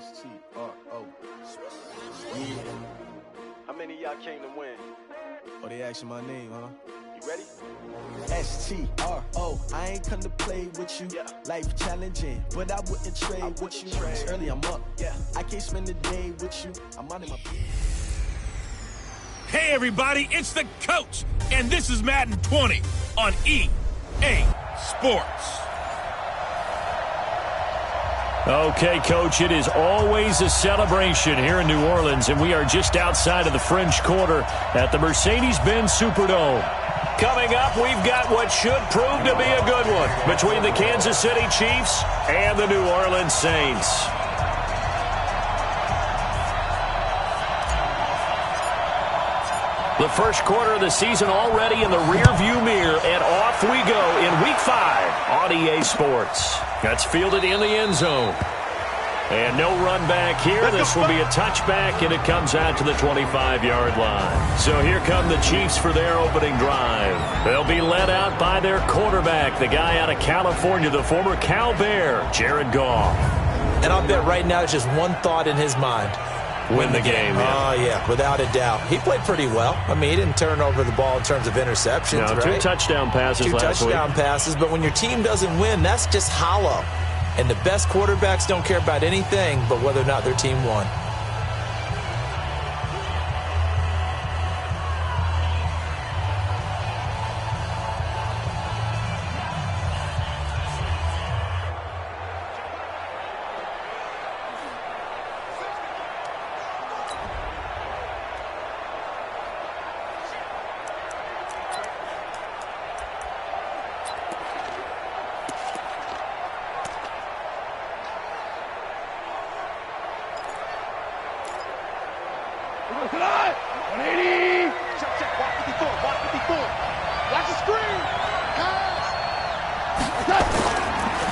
S-T-R-O. Yeah. How many of y'all came to win? Oh, they asking my name, huh? You ready? S-T-R-O. I ain't come to play with you. Yeah. Life challenging, but I wouldn't trade with you. It's early, I'm up. Yeah. I can't spend the day with you. I'm out of my... Hey everybody, it's the coach, and this is Madden 20 on EA Sports. Okay, Coach, it is always a celebration here in New Orleans, and we are just outside of the French Quarter at the Mercedes-Benz Superdome. Coming up, we've got what should prove to be a good one between the Kansas City Chiefs and the New Orleans Saints. The first quarter of the season already in the rearview mirror, and off we go in Week 5 on EA Sports. That's fielded in the end zone. And no run back here. This will be a touchback, and it comes out to the 25-yard line. So here come the Chiefs for their opening drive. They'll be led out by their quarterback, the guy out of California, the former Cal Bear, Jared Goff. And I'll bet right now it's just one thought in his mind. Win the game. Oh, yeah, without a doubt. He played pretty well. I mean, he didn't turn over the ball in terms of interceptions, no, right? 2 touchdown passes last week. 2 touchdown passes, but when your team doesn't win, that's just hollow. And the best quarterbacks don't care about anything but whether or not their team won.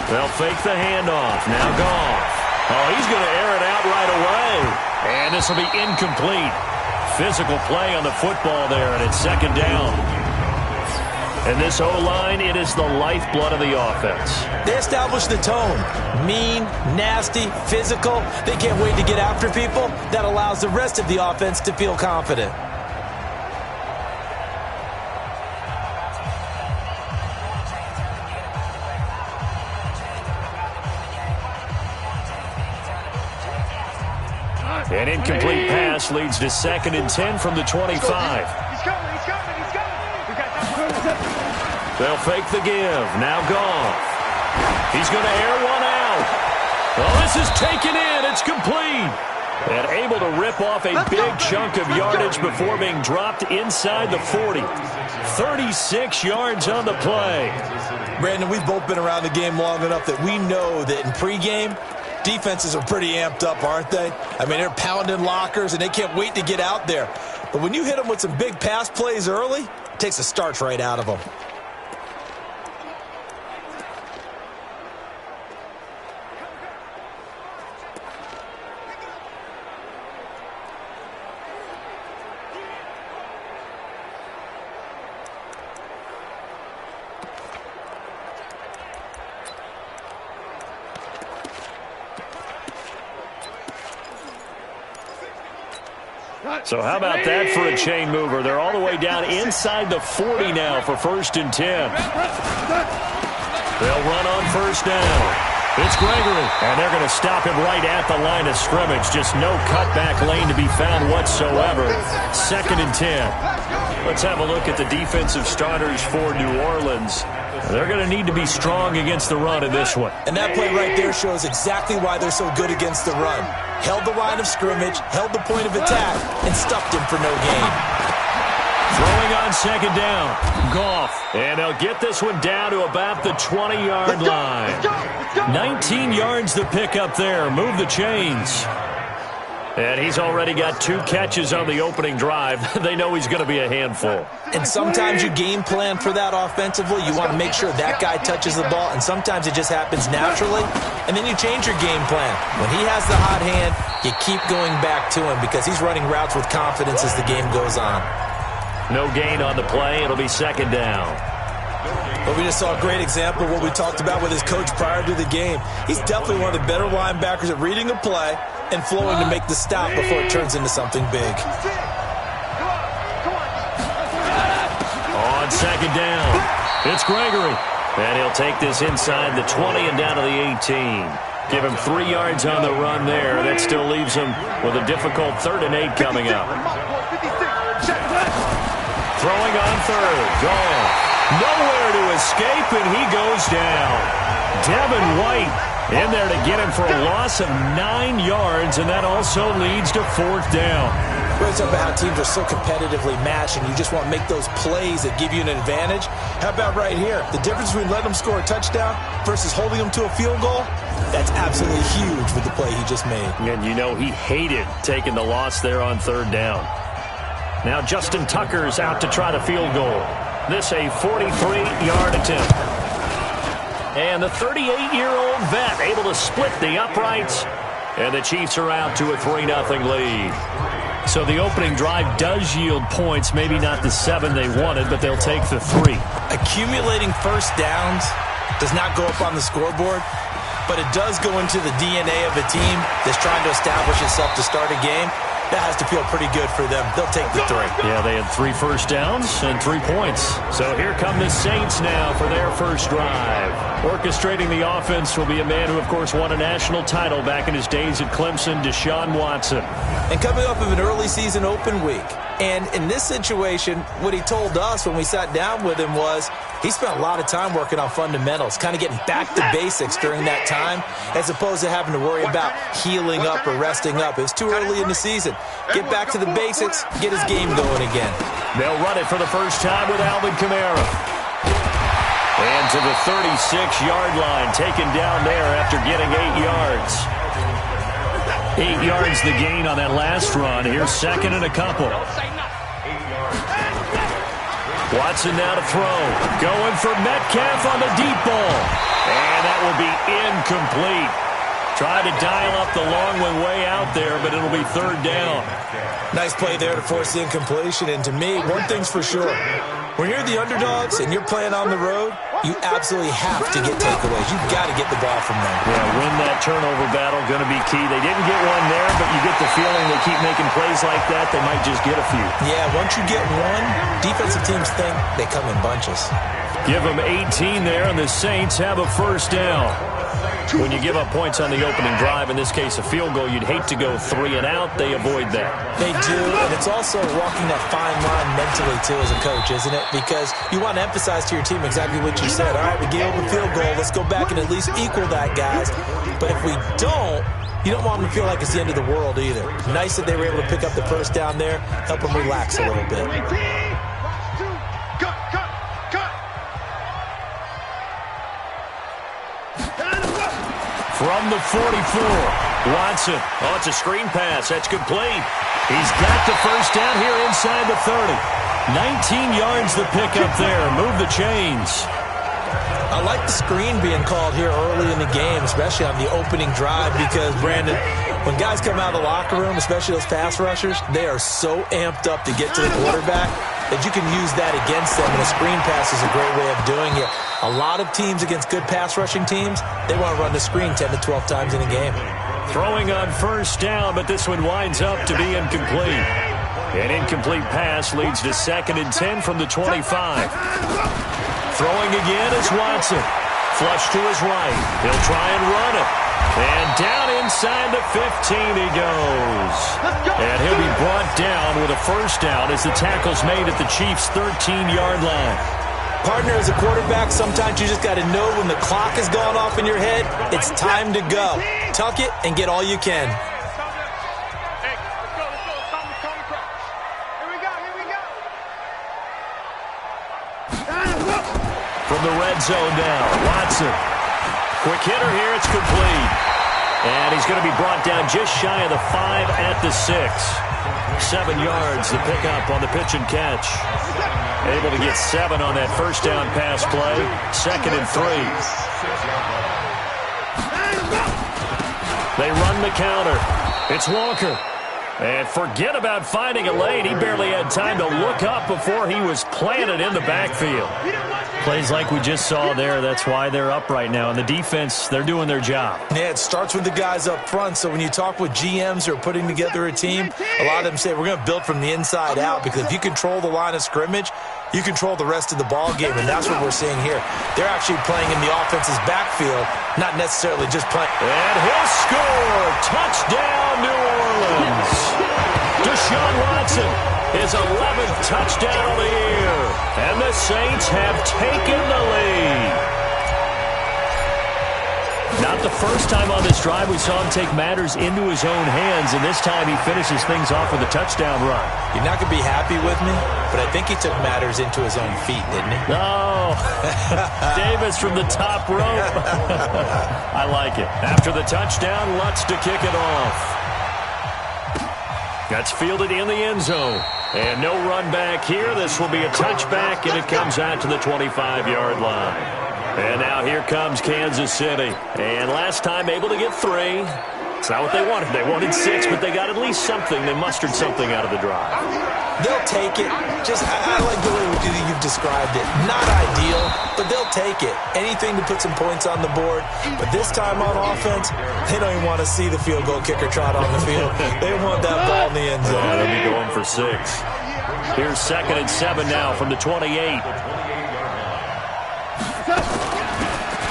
They'll fake the handoff. Now Goff. Oh, he's going to air it out right away. And this will be incomplete. Physical play on the football there, and it's second down. And this O-line, it is the lifeblood of the offense. They established the tone. Mean, nasty, physical. They can't wait to get after people. That allows the rest of the offense to feel confident. An incomplete pass leads to 2nd and 10 from the 25. He's coming. They'll fake the give. Now Goff. He's going to air one out. Oh, this is taken in. It's complete. And able to rip off a big chunk of yardage before being dropped inside the 40. 36 yards on the play. Brandon, we've both been around the game long enough that we know that in pregame, defenses are pretty amped up, aren't they? I mean, they're pounding lockers, and they can't wait to get out there. But when you hit them with some big pass plays early, it takes the starch right out of them. So how about that for a chain mover? They're all the way down inside the 40 now for 1st and 10. They'll run on 1st down. It's Gregory, and they're going to stop him right at the line of scrimmage. Just no cutback lane to be found whatsoever. 2nd and 10. Let's have a look at the defensive starters for New Orleans. They're going to need to be strong against the run in this one. And that play right there shows exactly why they're so good against the run. Held the line of scrimmage, held the point of attack, and stuffed him for no gain. Throwing on 2nd down. Goff. And they'll get this one down to about the 20-yard line. 19 yards to pick up there. Move the chains. And he's already got 2 catches on the opening drive. They know he's going to be a handful. And sometimes you game plan for that offensively. You want to make sure that guy touches the ball, and sometimes it just happens naturally. And then you change your game plan. When he has the hot hand, you keep going back to him because he's running routes with confidence as the game goes on. No gain on the play. It'll be 2nd down. But we just saw a great example of what we talked about with his coach prior to the game. He's definitely one of the better linebackers at reading a play, and flowing to make the stop before it turns into something big. On second down, it's Gregory. And he'll take this inside the 20 and down to the 18. Give him 3 yards on the run there. That still leaves him with a difficult 3rd and 8 coming up. Throwing on third. Gone. Nowhere to escape, and he goes down. Devin White in there to get him for a loss of 9 yards, and that also leads to 4th down. Brings up how teams are so competitively matched, and you just want to make those plays that give you an advantage. How about right here? The difference between letting them score a touchdown versus holding them to a field goal, that's absolutely huge with the play he just made. And you know he hated taking the loss there on 3rd down. Now Justin Tucker's out to try the field goal. This a 43-yard attempt. And the 38-year-old vet able to split the uprights. And the Chiefs are out to a 3-0 lead. So the opening drive does yield points, maybe not the 7 they wanted, but they'll take the 3. Accumulating first downs does not go up on the scoreboard, but it does go into the DNA of a team that's trying to establish itself to start a game. That has to feel pretty good for them. They'll take the 3. Yeah, they had 3 first downs and 3 points. So here come the Saints now for their first drive. Orchestrating the offense will be a man who, of course, won a national title back in his days at Clemson, Deshaun Watson. And coming off of an early season open week. And in this situation, what he told us when we sat down with him was he spent a lot of time working on fundamentals, kind of getting back to basics during that time, as opposed to having to worry about healing up or resting up. It was too early in the season. Get back to the basics, get his game going again. They'll run it for the first time with Alvin Kamara. And to the 36-yard line, taken down there after getting 8 yards. 8 yards the gain on that last run. Here's 2nd and a couple. Watson now to throw. Going for Metcalf on the deep ball. And that will be incomplete. Tried to dial up the long one way out there, but it'll be 3rd down. Nice play there to force the incompletion. And to me, one thing's for sure. When you're the underdogs and you're playing on the road, you absolutely have to get takeaways. You've got to get the ball from them. Yeah, win that turnover battle, going to be key. They didn't get one there, but you get the feeling they keep making plays like that, they might just get a few. Yeah, once you get one, defensive teams think they come in bunches. Give them 18 there, and the Saints have a first down. When you give up points on the opening drive, in this case a field goal, you'd hate to go 3 and out. They avoid that. They do, and it's also walking that fine line mentally, too, as a coach, isn't it? Because you want to emphasize to your team exactly what you said. All right, we gave up a field goal. Let's go back and at least equal that, guys. But if we don't, you don't want them to feel like it's the end of the world either. Nice that they were able to pick up the first down there, help them relax a little bit. From the 44, Watson. Oh, it's a screen pass. That's complete. He's got the first down here inside the 30. 19 yards the pickup there. Move the chains. I like the screen being called here early in the game, especially on the opening drive, because, Brandon, when guys come out of the locker room, especially those pass rushers, they are so amped up to get to the quarterback that you can use that against them, and a screen pass is a great way of doing it. A lot of teams against good pass rushing teams, they want to run the screen 10 to 12 times in a game. Throwing on first down, but this one winds up to be incomplete. An incomplete pass leads to 2nd and 10 from the 25. Throwing again is Watson. Flush to his right. He'll try and run it. And down inside the 15 he goes. And he'll be brought down with a first down as the tackle's made at the Chiefs' 13-yard line. Partner, as a quarterback, sometimes you just got to know when the clock has gone off in your head, it's time to go. Tuck it and get all you can. From the red zone now, Watson. Quick hitter here, it's complete. And he's going to be brought down just shy of the 5 at the 6. 7 yards, the pickup on the pitch and catch. Able to get 7 on that first down pass play. 2nd and 3. They run the counter. It's Walker. And forget about finding a lane. He barely had time to look up before he was planted in the backfield. Plays like we just saw there, that's why they're up right now. And the defense, they're doing their job. Yeah, it starts with the guys up front. So when you talk with GMs who are putting together a team, a lot of them say we're going to build from the inside out, because if you control the line of scrimmage, you control the rest of the ball game, and that's what we're seeing here. They're actually playing in the offense's backfield, not necessarily just playing. And he'll score! Touchdown, New Orleans! Deshaun Watson, his 11th touchdown of the year. And the Saints have taken the lead. Not the first time on this drive we saw him take matters into his own hands, and this time he finishes things off with a touchdown run. You're not going to be happy with me, but I think he took matters into his own feet, didn't he? No. Davis from the top rope. I like it. After the touchdown, Lutz to kick it off. That's fielded in the end zone. And no run back here. This will be a touchback, and it comes out to the 25-yard line. And now here comes Kansas City. And last time able to get 3. It's not what they wanted. They wanted 6, but they got at least something. They mustered something out of the drive. They'll take it. I like the way you've described it. Not ideal, but they'll take it. Anything to put some points on the board. But this time on offense, they don't even want to see the field goal kicker trot on the field. They want that ball in the end zone. They'll be going for 6. Here's 2nd and 7 now from the 28.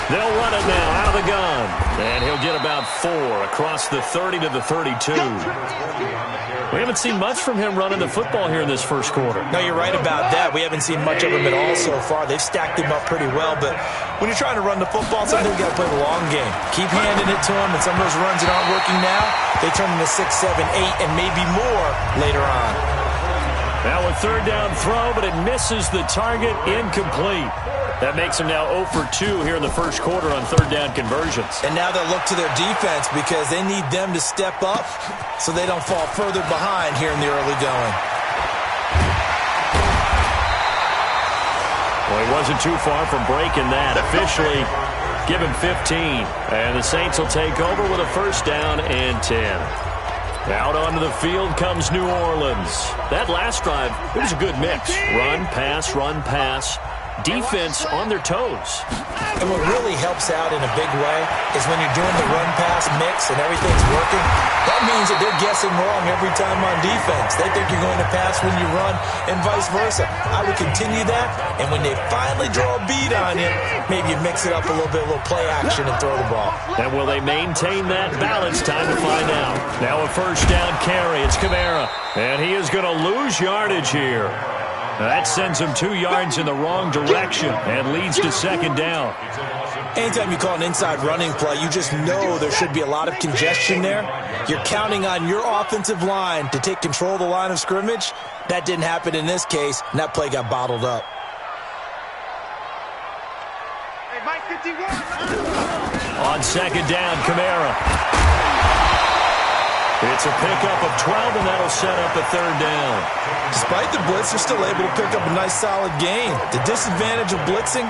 They'll run it now out of the gun. And he'll get about 4 across the 30 to the 32. We haven't seen much from him running the football here in this first quarter. No, you're right about that. We haven't seen much of him at all so far. They've stacked him up pretty well, but when you're trying to run the football, sometimes you've got to play the long game. Keep handing it to him, and some of those runs that aren't working now, they turn into 6, 7, 8, and maybe more later on. Now a 3rd down throw, but it misses the target, incomplete. That makes them now 0 for 2 here in the first quarter on 3rd down conversions. And now they'll look to their defense because they need them to step up so they don't fall further behind here in the early going. Well, he wasn't too far from breaking that. Officially, give him 15. And the Saints will take over with a 1st down and 10. Out onto the field comes New Orleans. That last drive, it was a good mix. Run, pass, run, pass. Defense on their toes. And what really helps out in a big way is when you're doing the run-pass mix and everything's working, that means that they're guessing wrong every time on defense. They think you're going to pass when you run and vice versa. I would continue that, and when they finally draw a beat on you, maybe you mix it up a little bit, a little play action, and throw the ball. And will they maintain that balance? Time to find out. Now a 1st down carry. It's Kamara. And he is going to lose yardage here. That sends him 2 yards in the wrong direction and leads to 2nd down. Anytime you call an inside running play, you just know there should be a lot of congestion there. You're counting on your offensive line to take control of the line of scrimmage. That didn't happen in this case, and that play got bottled up. Hey, Mike 51. On 2nd down, Kamara. It's a pickup of 12, and that'll set up a 3rd down. Despite the blitz, they're still able to pick up a nice, solid gain. The disadvantage of blitzing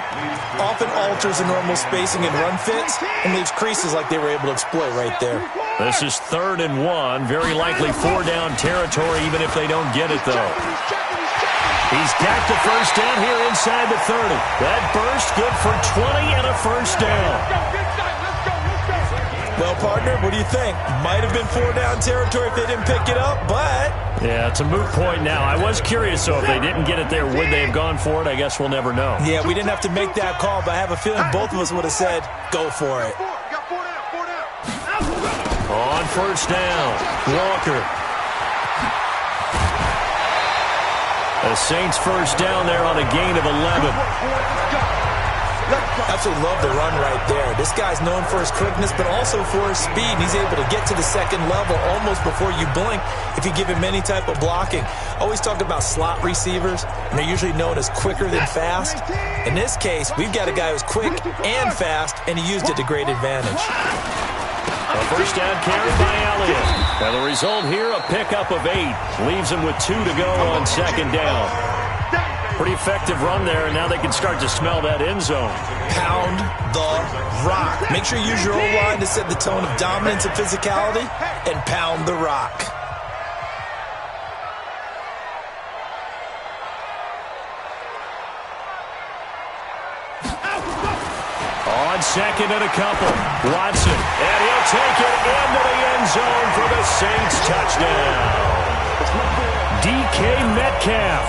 often alters the normal spacing and run fits and leaves creases like they were able to exploit right there. This is 3rd and 1. Very likely 4-down territory, even if they don't get it, though. He's got the 1st down here inside the 30. That burst good for 20 and a 1st down. Well, partner, what do you think? Might have been 4-down territory if they didn't pick it up, but... Yeah, it's a moot point now. I was curious, so if they didn't get it there, would they have gone for it? I guess we'll never know. Yeah, we didn't have to make that call, but I have a feeling both of us would have said, go for it. On 1st down, Walker. The Saints 1st down there on a gain of 11. Absolutely love the run right there. This guy's known for his quickness, but also for his speed. And he's able to get to the 2nd level almost before you blink if you give him any type of blocking. Always talk about slot receivers, and they're usually known as quicker than fast. In this case, we've got a guy who's quick and fast, and he used it to great advantage. A 1st down carry by Elliott. And the result here, a pickup of 8. Leaves him with 2 to go on 2nd down. Pretty effective run there, and now they can start to smell that end zone. Pound the rock. Make sure you use your O-line to set the tone of dominance and physicality, and pound the rock. on second and a couple. Watson, and he'll take it into the end zone for the Saints touchdown. DK Metcalf,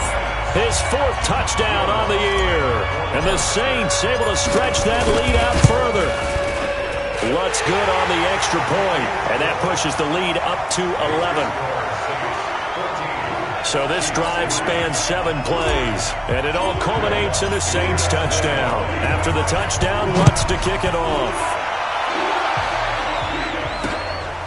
his 4th touchdown on the year. And the Saints able to stretch that lead out further. Lutz good on the extra point, and that pushes the lead up to 11. So this drive spans 7 plays, and it all culminates in a Saints touchdown. After the touchdown, Lutz to kick it off.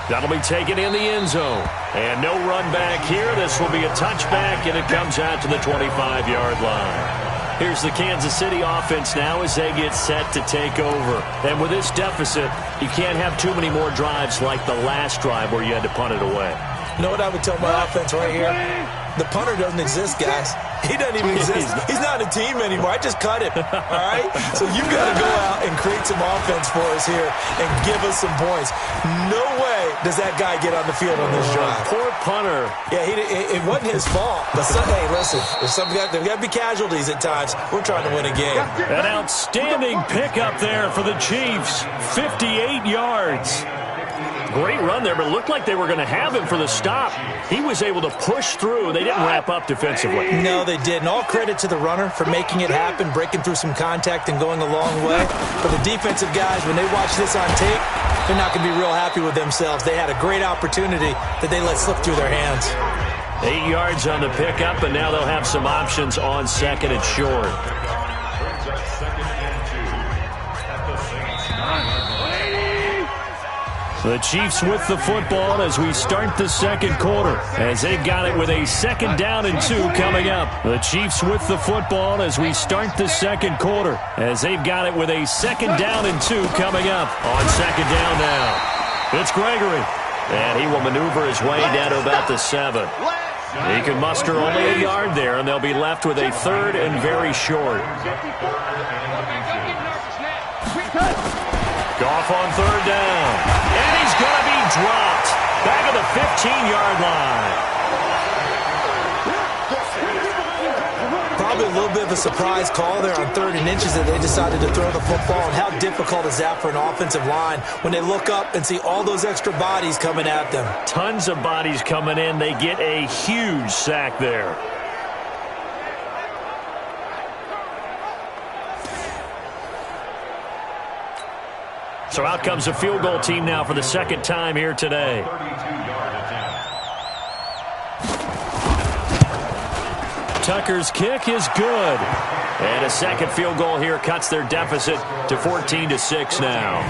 That'll be taken in the end zone. And no run back here. This will be a touchback, and it comes out to the 25-yard line. Here's the Kansas City offense now as they get set to take over. And with this deficit, you can't have too many more drives like the last drive where you had to punt it away. You know what I would tell my offense right here? The punter doesn't exist, guys. He doesn't even exist. He's not a team anymore. I just cut him, all right? So you've got to go out and create some offense for us here and give us some points. No way does that guy get on the field on this drive. Poor punter. Yeah, it wasn't his fault. But, hey, listen, there's got to be casualties at times. We're trying to win a game. An outstanding pickup there for the Chiefs. 58 yards. Great run there, but it looked like they were going to have him for the stop. He was able to push through. They didn't wrap up defensively. No, they didn't. All credit to the runner for making it happen, breaking through some contact and going a long way. For the defensive guys, when they watch this on tape, they're not going to be real happy with themselves. They had a great opportunity that they let slip through their hands. 8 yards on the pickup, and now they'll have some options on second and short. The Chiefs with the football as we start the second quarter, as they've got it with a 2nd down and 2 coming up. The Chiefs with the football as we start the second quarter, as they've got it with a 2nd down and 2 coming up. On 2nd down now, it's Gregory, and he will maneuver his way down to about the 7. He can muster only a yard there, and they'll be left with a 3rd and very short. Goff on 3rd down. And he's going to be dropped. Back at the 15-yard line. Probably a little bit of a surprise call there on 3rd and inches that they decided to throw the football. And how difficult is that for an offensive line when they look up and see all those extra bodies coming at them? Tons of bodies coming in. They get a huge sack there. So out comes a field goal team now for the 2nd time here today. Tucker's kick is good. And a 2nd field goal here cuts their deficit to 14-6 now.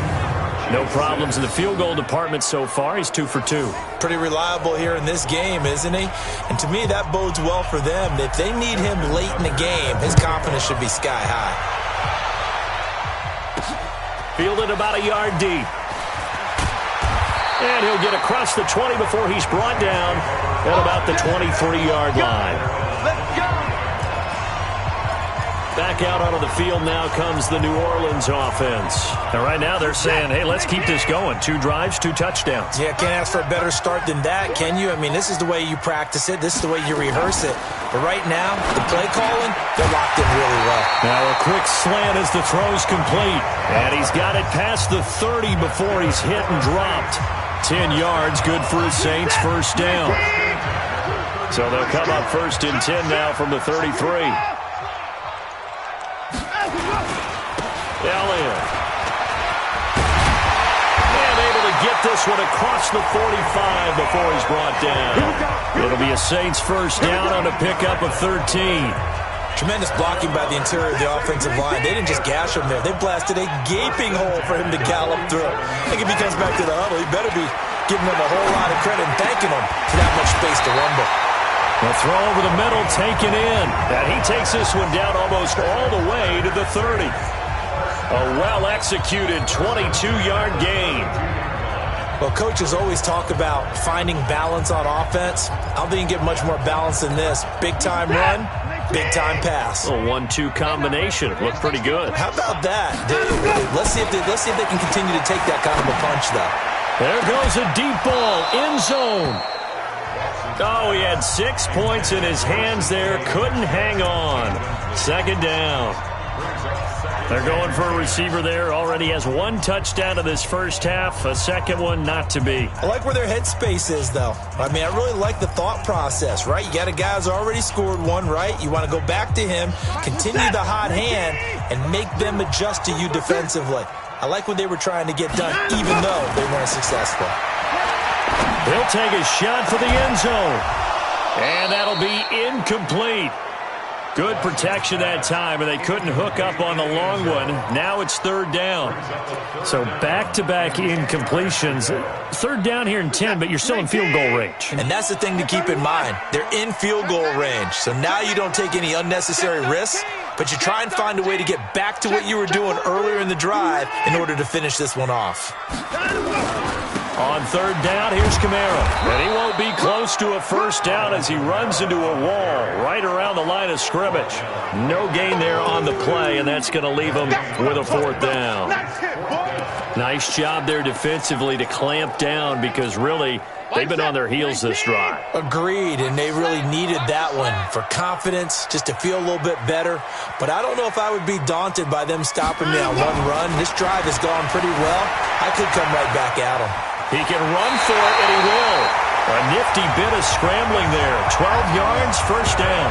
No problems in the field goal department so far. He's 2 for 2. Pretty reliable here in this game, isn't he? And to me, that bodes well for them. If they need him late in the game, his confidence should be sky high. Fielded about a yard deep. And he'll get across the 20 before he's brought down at about the 23-yard line. Back out onto the field now comes the New Orleans offense. And right now they're saying, hey, let's keep this going. 2 drives, 2 touchdowns. Yeah, can't ask for a better start than that, can you? I mean, this is the way you practice it. This is the way you rehearse it. But right now, the play calling, they're locked in really well. Now a quick slant as the throw's complete. And he's got it past the 30 before he's hit and dropped. 10 yards, good for his Saints, 1st down. So they'll come up 1st and 10 now from the 33. Elliott. And able to get this one across the 45 before he's brought down. It'll be a Saints 1st down on a pickup of 13. Tremendous blocking by the interior of the offensive line. They didn't just gash him there. They blasted a gaping hole for him to gallop through. I think if he comes back to the huddle, he better be giving them a whole lot of credit and thanking them for that much space to rumble. The throw over the middle taken in. And he takes this one down almost all the way to the 30. A well-executed 22-yard gain. Well, coaches always talk about finding balance on offense. I don't think you can get much more balance than this. Big-time run, big-time pass. A 1-2 combination. Looked pretty good. How about that? Let's see if they can continue to take that kind of a punch, though. There goes a deep ball, end zone. Oh, he had 6 points in his hands there. Couldn't hang on. 2nd down. They're going for a receiver there. Already has one touchdown in this first half. A second one not to be. I like where their headspace is, though. I mean, I really like the thought process, right? You got a guy who's already scored one, right? You want to go back to him, continue the hot hand, and make them adjust to you defensively. I like what they were trying to get done, even though they weren't successful. He'll take a shot for the end zone. And that'll be incomplete. Good protection that time, and they couldn't hook up on the long one. Now it's third down. So back-to-back incompletions. Third down here in 10, but you're still in field goal range. And that's the thing to keep in mind. They're in field goal range. So now you don't take any unnecessary risks, but you try and find a way to get back to what you were doing earlier in the drive in order to finish this one off. On third down, here's Kamara. And he won't be close to a first down as he runs into a wall right around the line of scrimmage. No gain there on the play, and that's going to leave him with a fourth down. Nice job there defensively to clamp down because really they've been on their heels this drive. Agreed, and they really needed that one for confidence, just to feel a little bit better. But I don't know if I would be daunted by them stopping me on one run. This drive has gone pretty well. I could come right back at them. He can run for it, and he will. A nifty bit of scrambling there. 12 yards, first down.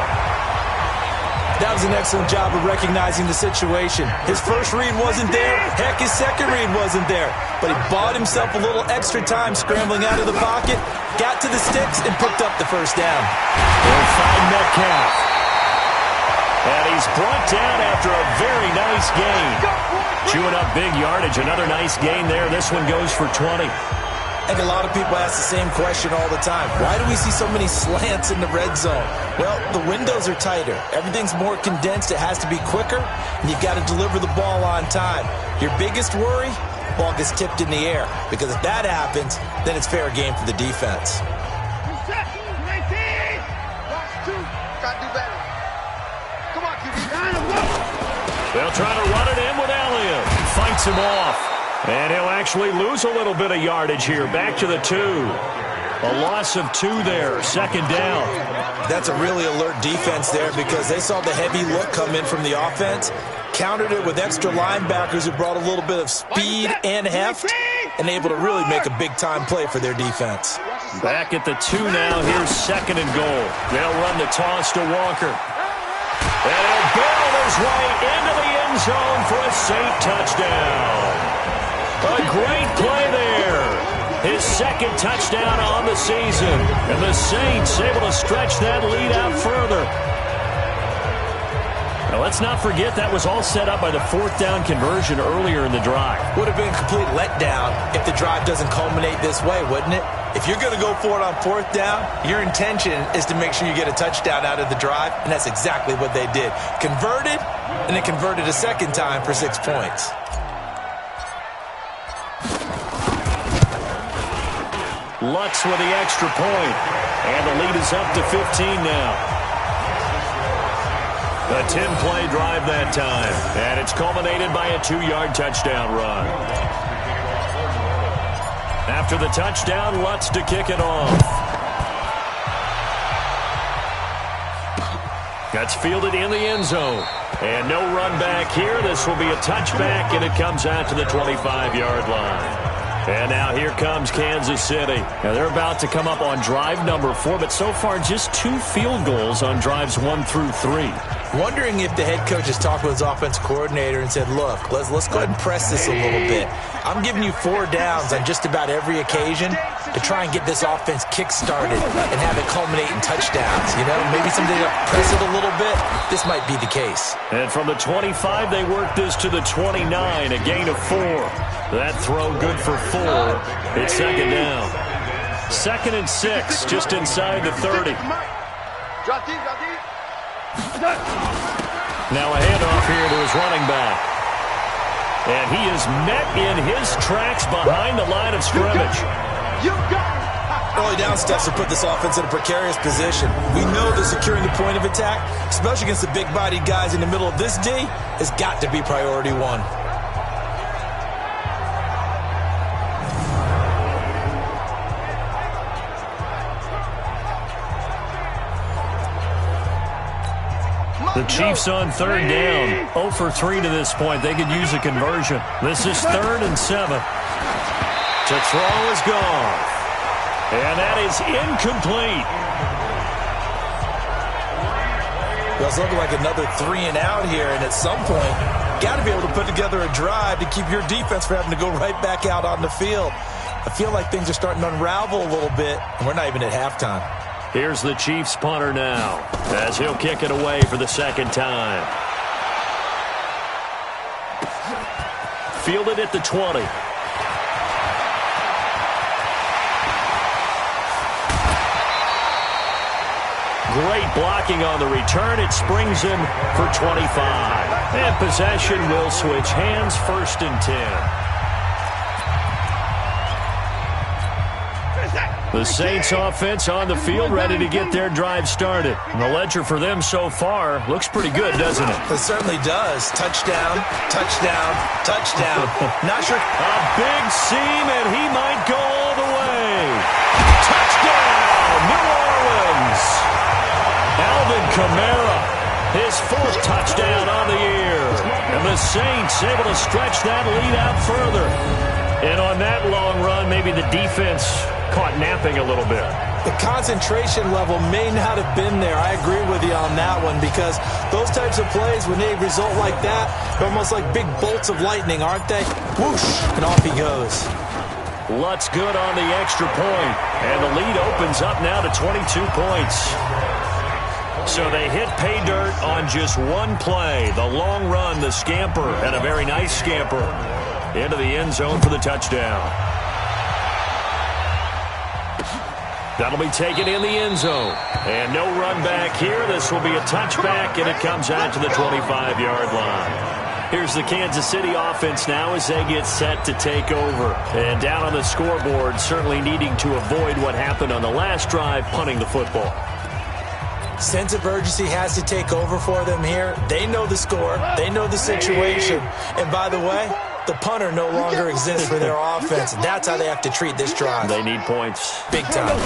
That was an excellent job of recognizing the situation. His first read wasn't there. Heck, his second read wasn't there. But he bought himself a little extra time scrambling out of the pocket, got to the sticks, and picked up the first down. They'll find Metcalf. And he's brought down after a very nice gain. Chewing up big yardage. Another nice gain there. This one goes for 20. I think a lot of people ask the same question all the time. Why do we see so many slants in the red zone? Well, the windows are tighter. Everything's more condensed. It has to be quicker, and you've got to deliver the ball on time. Your biggest worry? Ball gets tipped in the air, because if that happens, then it's fair game for the defense. They'll try to run it in with Elliott. Fights him off. And he'll actually lose a little bit of yardage here. Back to the 2. A loss of 2 there. Second down. That's a really alert defense there because they saw the heavy look come in from the offense, countered it with extra linebackers who brought a little bit of speed and heft, and able to really make a big-time play for their defense. Back at the 2 now. Here's second and goal. They'll run the toss to Walker. And he'll barrel his way into the end zone for a safe touchdown. A great play there. His second touchdown on the season. And the Saints able to stretch that lead out further. Now, let's not forget that was all set up by the fourth down conversion earlier in the drive. Would have been a complete letdown if the drive doesn't culminate this way, wouldn't it? If you're going to go for it on fourth down, your intention is to make sure you get a touchdown out of the drive, and that's exactly what they did. Converted, and then converted a second time for 6 points. Lutz with the extra point. And the lead is up to 15 now. A 10-play drive that time. And it's culminated by a 2-yard touchdown run. After the touchdown, Lutz to kick it off. That's fielded in the end zone. And no run back here. This will be a touchback, and it comes out to the 25-yard line. And now here comes Kansas City. Now they're about to come up on drive number 4, but so far just 2 field goals on drives 1 through 3. Wondering if the head coach has talked with his offense coordinator and said, look, let's go ahead and press this a little bit. I'm giving you 4 downs on just about every occasion to try and get this offense kick-started and have it culminate in touchdowns. You know, maybe someday they'll press it a little bit. This might be the case. And from the 25, they work this to the 29, a gain of 4. That throw good for 4. It's second down. 2nd and 6, just inside the 30. Now a handoff here to his running back. And he is met in his tracks behind the line of scrimmage. Early down steps will put this offense in a precarious position. We know that securing the point of attack, especially against the big-bodied guys in the middle of this D, has got to be priority 1. The Chiefs on third down. 0 for 3 to this point. They could use a conversion. This is 3rd and 7. To throw is gone. And that is incomplete. Well, it's looking like another 3 and out here, and at some point, got to be able to put together a drive to keep your defense from having to go right back out on the field. I feel like things are starting to unravel a little bit, and we're not even at halftime. Here's the Chiefs punter now, as he'll kick it away for the second time. Fielded at the 20. Great blocking on the return. It springs him for 25. And possession will switch hands, 1st and 10. The Saints offense on the field, ready to get their drive started. And the ledger for them so far looks pretty good, doesn't it? It certainly does. Touchdown, touchdown, touchdown. Not sure. A big seam, and he might go all the way. Touchdown, New Orleans. Alvin Kamara, his 4th touchdown on the year. And the Saints able to stretch that lead out further. And on that long run, maybe the defense caught napping a little bit. The concentration level may not have been there. I agree with you on that one, because those types of plays, when they result like that, they're almost like big bolts of lightning, aren't they? Whoosh, and off he goes. Lutz good on the extra point, and the lead opens up now to 22 points. So they hit pay dirt on just one play. The long run, the scamper, and a very nice scamper into the end zone for the touchdown. That'll be taken in the end zone. And no run back here. This will be a touchback, and it comes out to the 25-yard line. Here's the Kansas City offense now as they get set to take over. And down on the scoreboard, certainly needing to avoid what happened on the last drive, punting the football. Sense of urgency has to take over for them here. They know the score. They know the situation. And by the way, the punter no longer exists for their offense. That's how they have to treat this drive. They need points. Big time.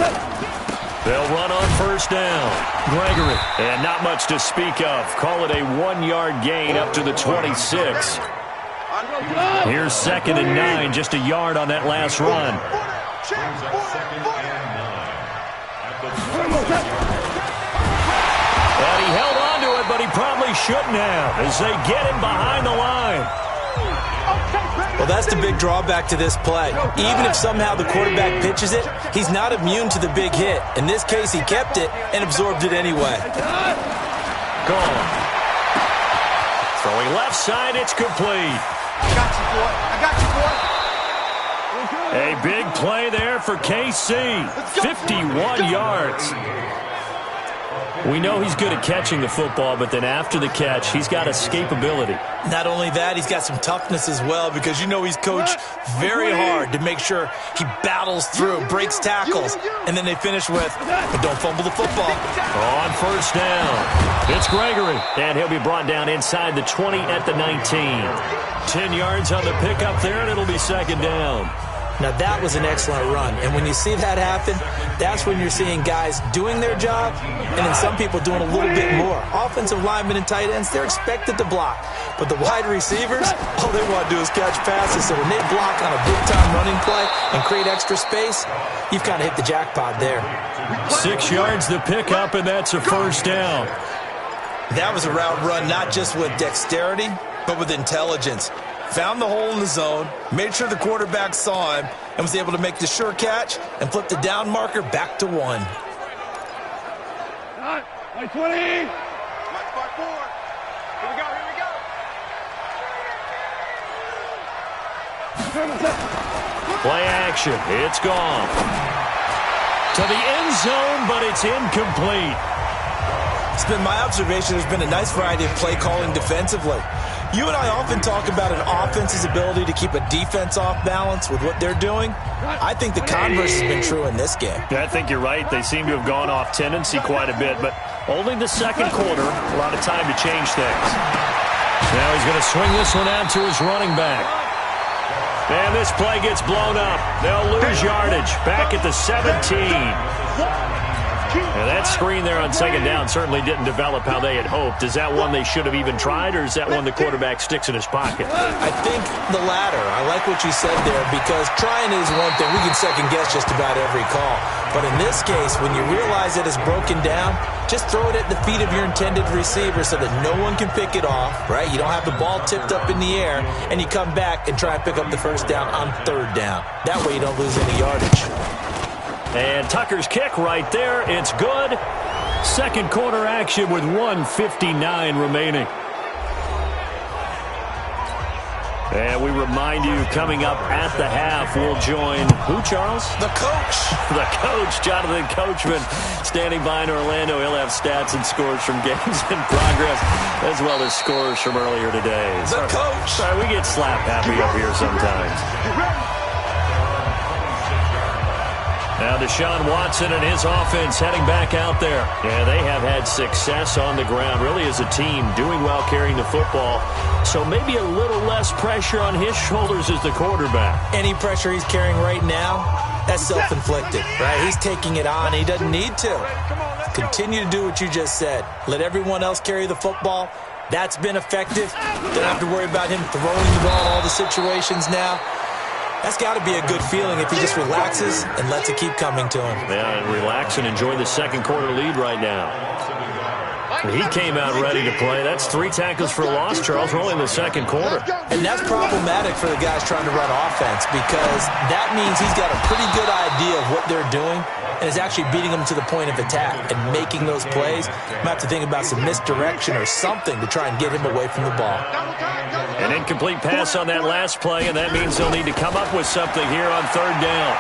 They'll run on 1st down. Gregory. And not much to speak of. Call it a 1-yard gain up to the 26. Here's 2nd and 9. Just a yard on that last run. And he held on to it, but he probably shouldn't have, as they get him behind the line. Well, that's the big drawback to this play. Even if somehow the quarterback pitches it, he's not immune to the big hit. In this case, he kept it and absorbed it anyway. Gone. Throwing left side, it's complete. I got you, boy. I got you, boy. A big play there for KC. 51 yards. We know he's good at catching the football, but then after the catch, he's got escapability. Not only that, he's got some toughness as well, because you know he's coached very hard to make sure he battles through, breaks tackles, and then they finish with, but don't fumble the football. On 1st down, it's Gregory, and he'll be brought down inside the 20 at the 19. 10 yards on the pickup there, and it'll be 2nd down. Now, that was an excellent run, and when you see that happen, that's when you're seeing guys doing their job, and then some people doing a little bit more. Offensive linemen and tight ends, they're expected to block, but the wide receivers, all they want to do is catch passes, so when they block on a big-time running play and create extra space, you've kind of hit the jackpot there. 6 yards the pickup, and that's a 1st down. That was a route run not just with dexterity, but with intelligence. Found the hole in the zone, made sure the quarterback saw him, and was able to make the sure catch and flip the down marker back to 1. Right, 20. Mike 5-4. Here we go, here we go. Play action. It's gone. To the end zone, but it's incomplete. It's been my observation there's been a nice variety of play calling defensively. You and I often talk about an offense's ability to keep a defense off balance with what they're doing. I think the converse has been true in this game. I think you're right. They seem to have gone off tendency quite a bit, but only the 2nd quarter, a lot of time to change things. Now he's going to swing this one out to his running back. And this play gets blown up. They'll lose yardage back at the 17. And that screen there on second down certainly didn't develop how they had hoped. Is that one they should have even tried, or is that one the quarterback sticks in his pocket? I think the latter. I like what you said there, because trying is one thing. We can second-guess just about every call. But in this case, when you realize it is broken down, just throw it at the feet of your intended receiver so that no one can pick it off, right? You don't have the ball tipped up in the air, and you come back and try and pick up the first down on third down. That way you don't lose any yardage. And Tucker's kick right there. It's good. Second quarter action with 1:59 remaining. And we remind you, coming up at the half, we'll join who, Charles? The coach. The coach, Jonathan Coachman, standing by in Orlando. He'll have stats and scores from games in progress, as well as scores from earlier today. The coach. Sorry, we get slap happy up here sometimes. Now Deshaun Watson and his offense heading back out there. Yeah, they have had success on the ground, really as a team, doing well carrying the football. So maybe a little less pressure on his shoulders as the quarterback. Any pressure he's carrying right now, that's self-inflicted, right? He's taking it on. He doesn't need to. Continue to do what you just said. Let everyone else carry the football. That's been effective. Don't have to worry about him throwing the ball in all the situations now. That's got to be a good feeling if he just relaxes and lets it keep coming to him. Yeah, and relax and enjoy the second quarter lead right now. He came out ready to play. That's 3 tackles for a loss, Charles. We're only in the second quarter. And that's problematic for the guys trying to run offense, because that means he's got a pretty good idea of what they're doing and is actually beating them to the point of attack and making those plays. Might have to think about some misdirection or something to try and get him away from the ball. An incomplete pass on that last play, and that means they'll need to come up with something here on third down.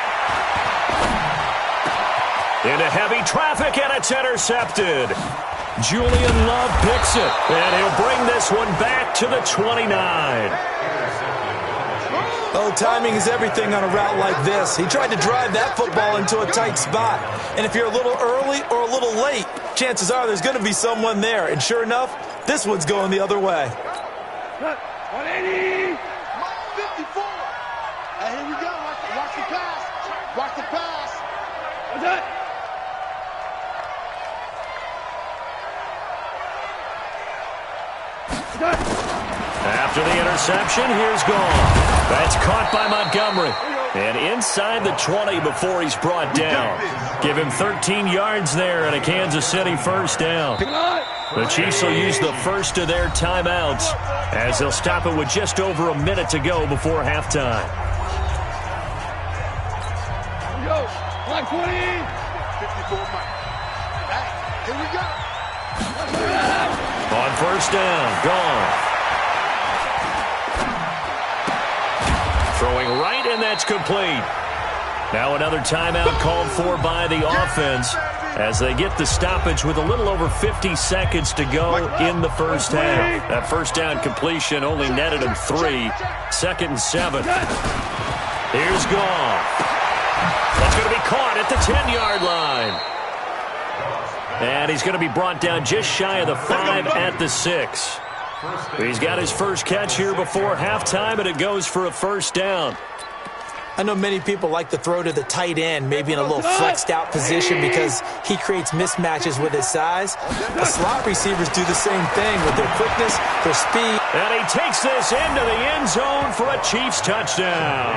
Into heavy traffic, and it's intercepted. Julian Love picks it, and he'll bring this one back to the 29. Oh, timing is everything on a route like this. He tried to drive that football into a tight spot. And if you're a little early or a little late, chances are there's going to be someone there. And sure enough, this one's going the other way. 180. 54. Hey, here we go. Watch the pass. Watch the pass. What's that? After the interception, here's gone. That's caught by Montgomery. And inside the 20 before he's brought down. Give him 13 yards there and a Kansas City first down. The Chiefs will use the first of their timeouts as they'll stop it with just over a minute to go before halftime. Here we go. Black 20. 54 Mike. Hey, here we go. On first down, gone. Throwing right, and that's complete. Now another timeout called for by the offense as they get the stoppage with a little over 50 seconds to go in the first half. That first down completion only netted him 3. 2nd and 7. Here's Goff. That's going to be caught at the 10-yard line. And he's going to be brought down just shy of the 5 at the 6. He's got his first catch here before halftime, and it goes for a first down. I know many people like to throw to the tight end, maybe in a little flexed out position because he creates mismatches with his size. The slot receivers do the same thing with their quickness, their speed. And he takes this into the end zone for a Chiefs touchdown.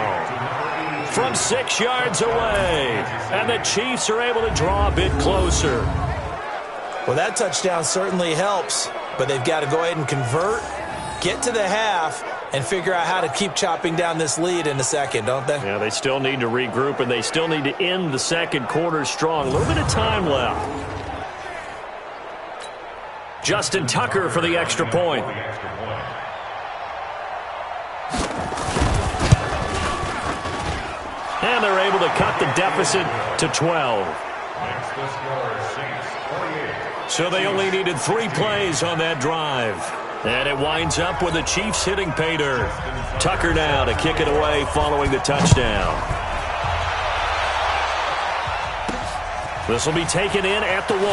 From 6 yards away. And the Chiefs are able to draw a bit closer. Well, that touchdown certainly helps, but they've got to go ahead and convert, get to the half, and figure out how to keep chopping down this lead in the second, don't they? Yeah, they still need to regroup, and they still need to end the second quarter strong. A little bit of time left. Justin Tucker for the extra point. And they're able to cut the deficit to 12. So they only needed 3 plays on that drive. And it winds up with the Chiefs hitting pay dirt. Tucker now to kick it away following the touchdown. This will be taken in at the 1.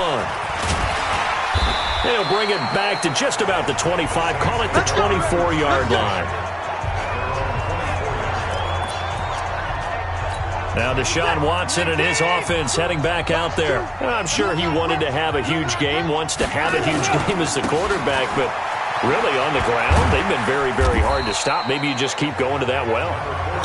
They'll bring it back to just about the 25. Call it the 24-yard line. Now Deshaun Watson and his offense heading back out there. I'm sure he wanted to have a huge game, wants to have a huge game as the quarterback, but really on the ground, they've been very, very hard to stop. Maybe you just keep going to that well.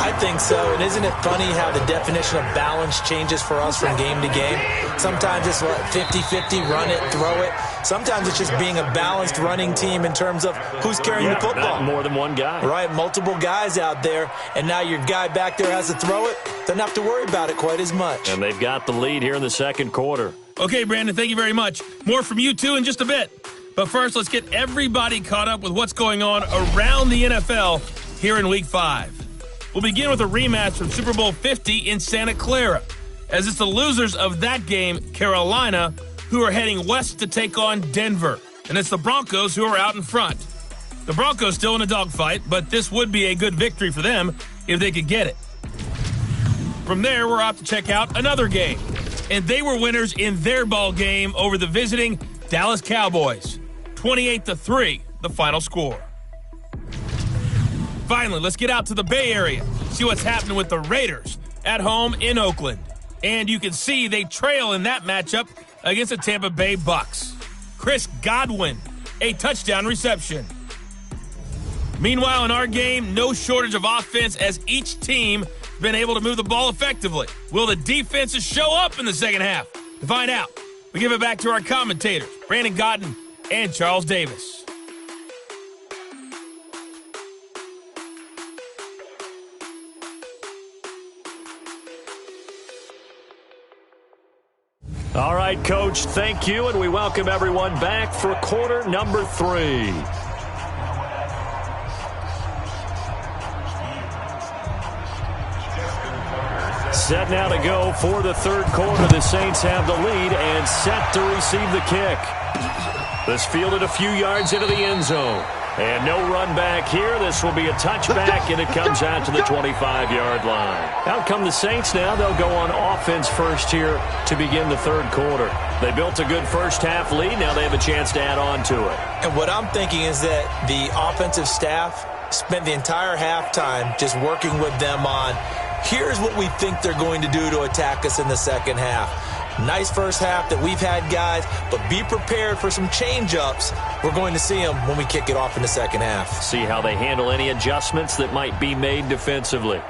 I think so. And isn't it funny how the definition of balance changes for us from game to game? Sometimes it's 50-50, run it, throw it. Sometimes it's just being a balanced running team in terms of who's carrying the football. Not more than one guy. Right, multiple guys out there, and now your guy back there has to throw it. Doesn't have to worry about it quite as much. And they've got the lead here in the second quarter. Okay, Brandon, thank you very much. More from you two in just a bit. But first, let's get everybody caught up with what's going on around the NFL here in Week 5. We'll begin with a rematch from Super Bowl 50 in Santa Clara, as it's the losers of that game, Carolina, who are heading west to take on Denver. And it's the Broncos who are out in front. The Broncos still in a dogfight, but this would be a good victory for them if they could get it. From there, we're off to check out another game. And they were winners in their ball game over the visiting Dallas Cowboys. 28-3, the final score. Finally, let's get out to the Bay Area, see what's happening with the Raiders at home in Oakland. And you can see they trail in that matchup against the Tampa Bay Bucks. Chris Godwin, a touchdown reception. Meanwhile, in our game, no shortage of offense as each team been able to move the ball effectively. Will the defenses show up in the second half? To find out, we give it back to our commentators, Brandon Gaudin and Charles Davis. All right, Coach, thank you, and we welcome everyone back for quarter number 3. Set now to go for the third quarter. The Saints have the lead and set to receive the kick. This fielded a few yards into the end zone. And no run back here. This will be a touchback, and it comes out to the 25-yard line. Out come the Saints now. They'll go on offense first here to begin the third quarter. They built a good first-half lead. Now they have a chance to add on to it. And what I'm thinking is that the offensive staff spent the entire halftime just working with them on, here's what we think they're going to do to attack us in the second half. Nice first half that we've had, guys, but be prepared for some change-ups. We're going to see them when we kick it off in the second half. See how they handle any adjustments that might be made defensively.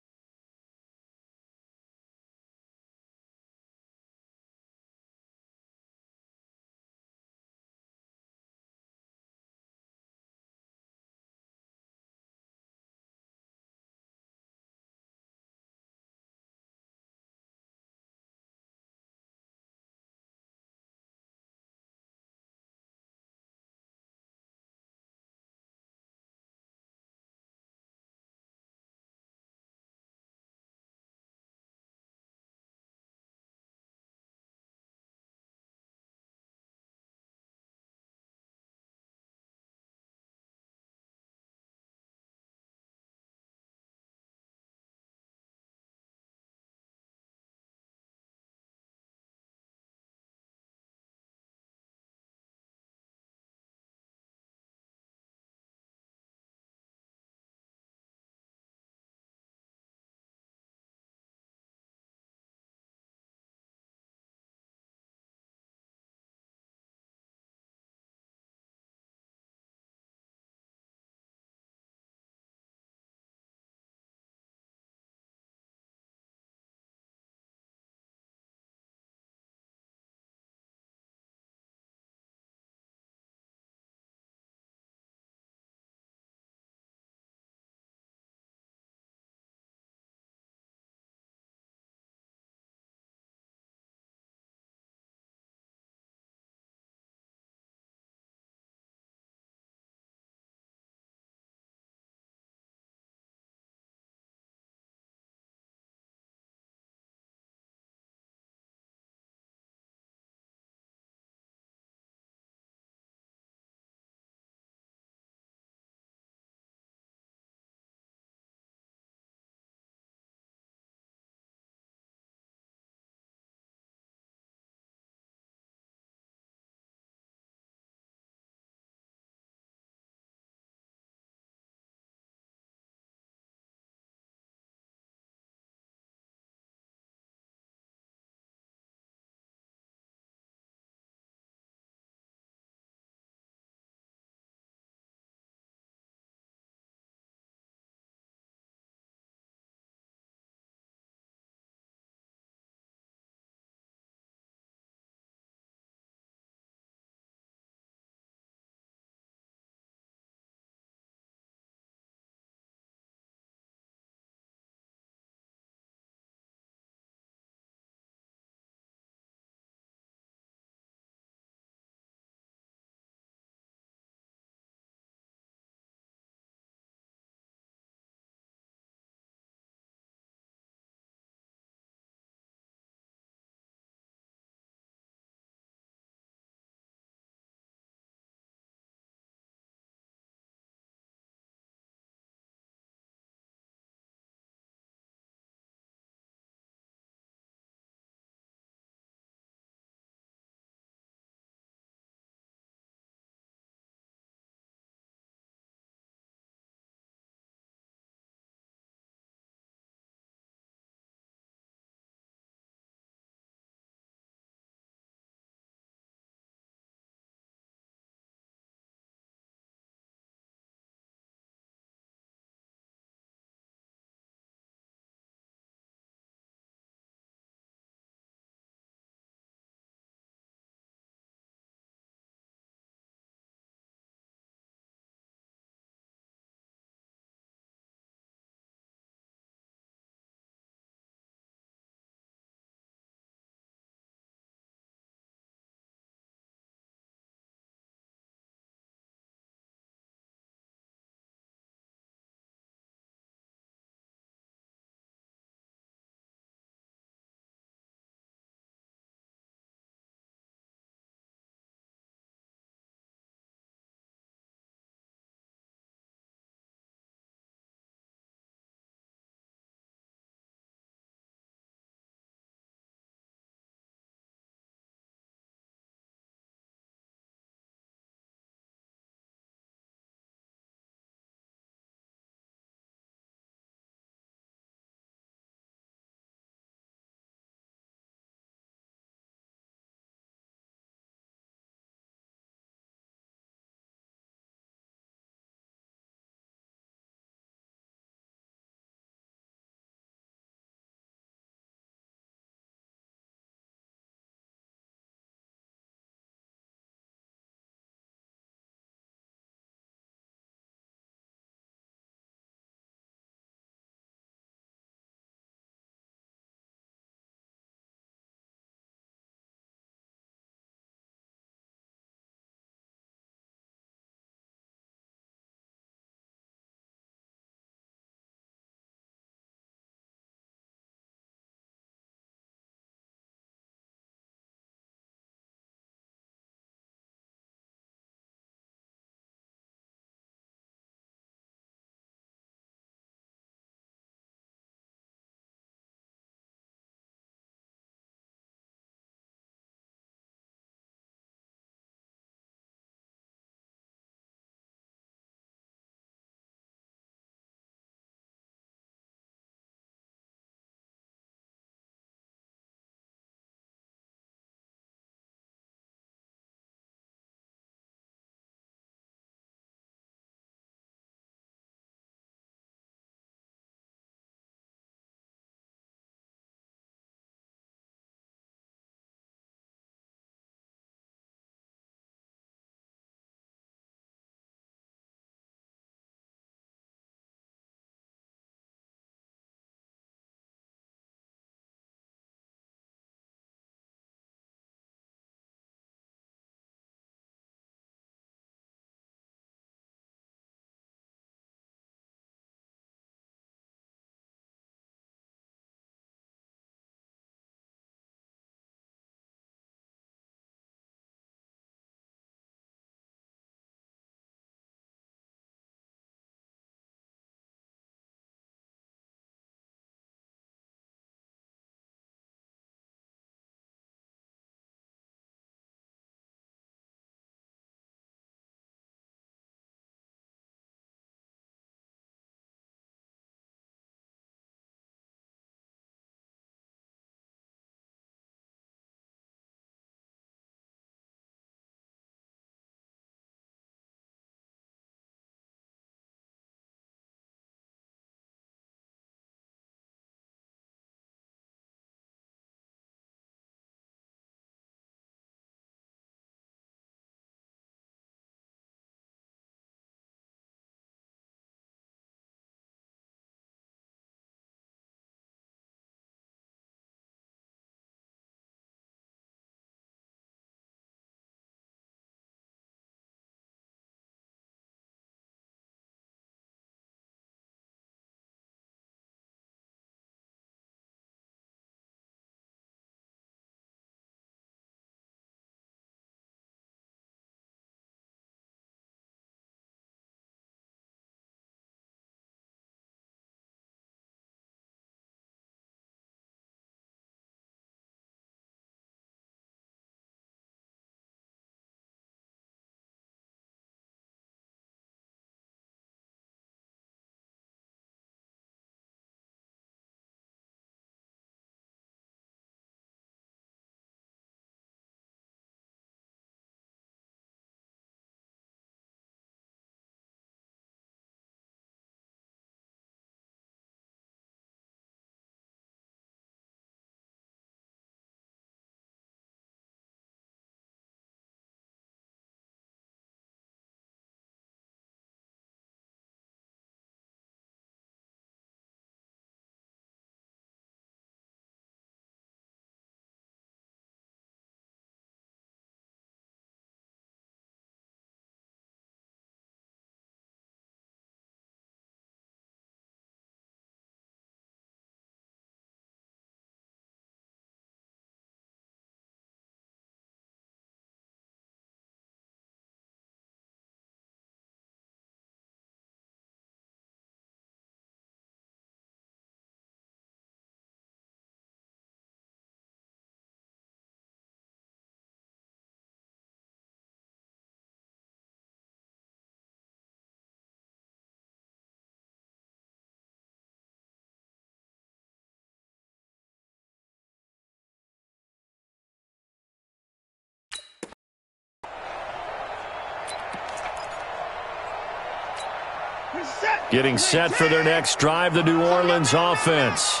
Getting set for their next drive, the New Orleans offense.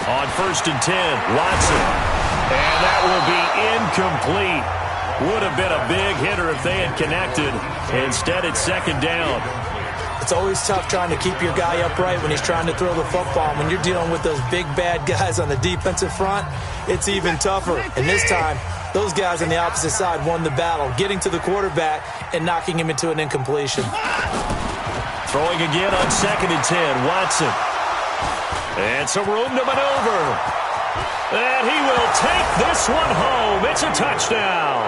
On 1st and 10, Watson. And that will be incomplete. Would have been a big hitter if they had connected. Instead, it's 2nd down. It's always tough trying to keep your guy upright when he's trying to throw the football. When you're dealing with those big, bad guys on the defensive front, it's even tougher. And this time, those guys on the opposite side won the battle, getting to the quarterback and knocking him into an incompletion. Throwing again on 2nd and 10, Watson. And some room to maneuver. And he will take this one home. It's a touchdown.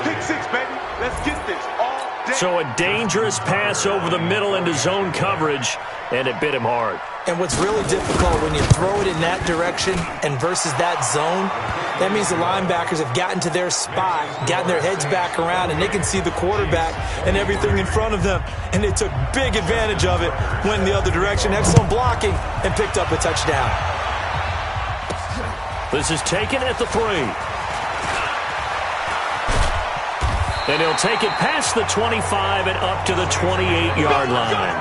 Pick 6, baby. Let's get this all day. So a dangerous pass over the middle into zone coverage, and it bit him hard. And what's really difficult when you throw it in that direction and versus that zone, that means the linebackers have gotten to their spot, gotten their heads back around, and they can see the quarterback and everything in front of them. And they took big advantage of it, went in the other direction, excellent blocking, and picked up a touchdown. This is taken at the 3. And he'll take it past the 25 and up to the 28-yard line.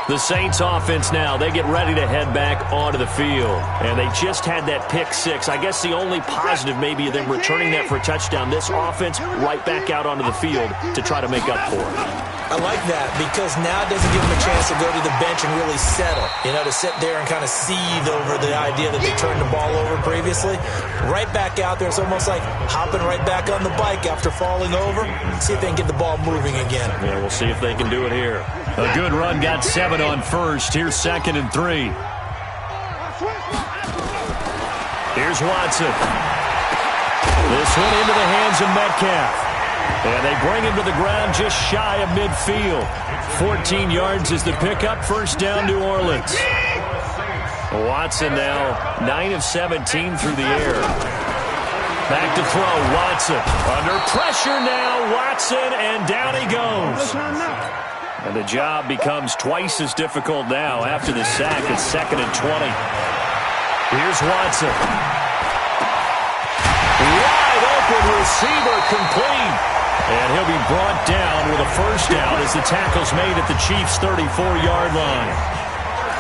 The Saints offense now, they get ready to head back onto the field. And they just had that pick 6. I guess the only positive maybe of them returning that for a touchdown. This offense right back out onto the field to try to make up for it. I like that because now it doesn't give them a chance to go to the bench and really settle. You know, to sit there and kind of seethe over the idea that they turned the ball over previously. Right back out there. It's almost like hopping right back on the bike after falling over. See if they can get the ball moving again. Yeah, we'll see if they can do it here. A good run, got 7 on 1st. Here's 2nd and 3. Here's Watson. This one into the hands of Metcalf. And they bring him to the ground just shy of midfield. 14 yards is the pickup. 1st down, New Orleans. Watson now 9 of 17 through the air. Back to throw, Watson. Under pressure now, Watson, and down he goes. And the job becomes twice as difficult now after the sack. It's 2nd and 20. Here's Watson. Wide open receiver, complete. And he'll be brought down with a 1st down as the tackle's made at the Chiefs' 34-yard line.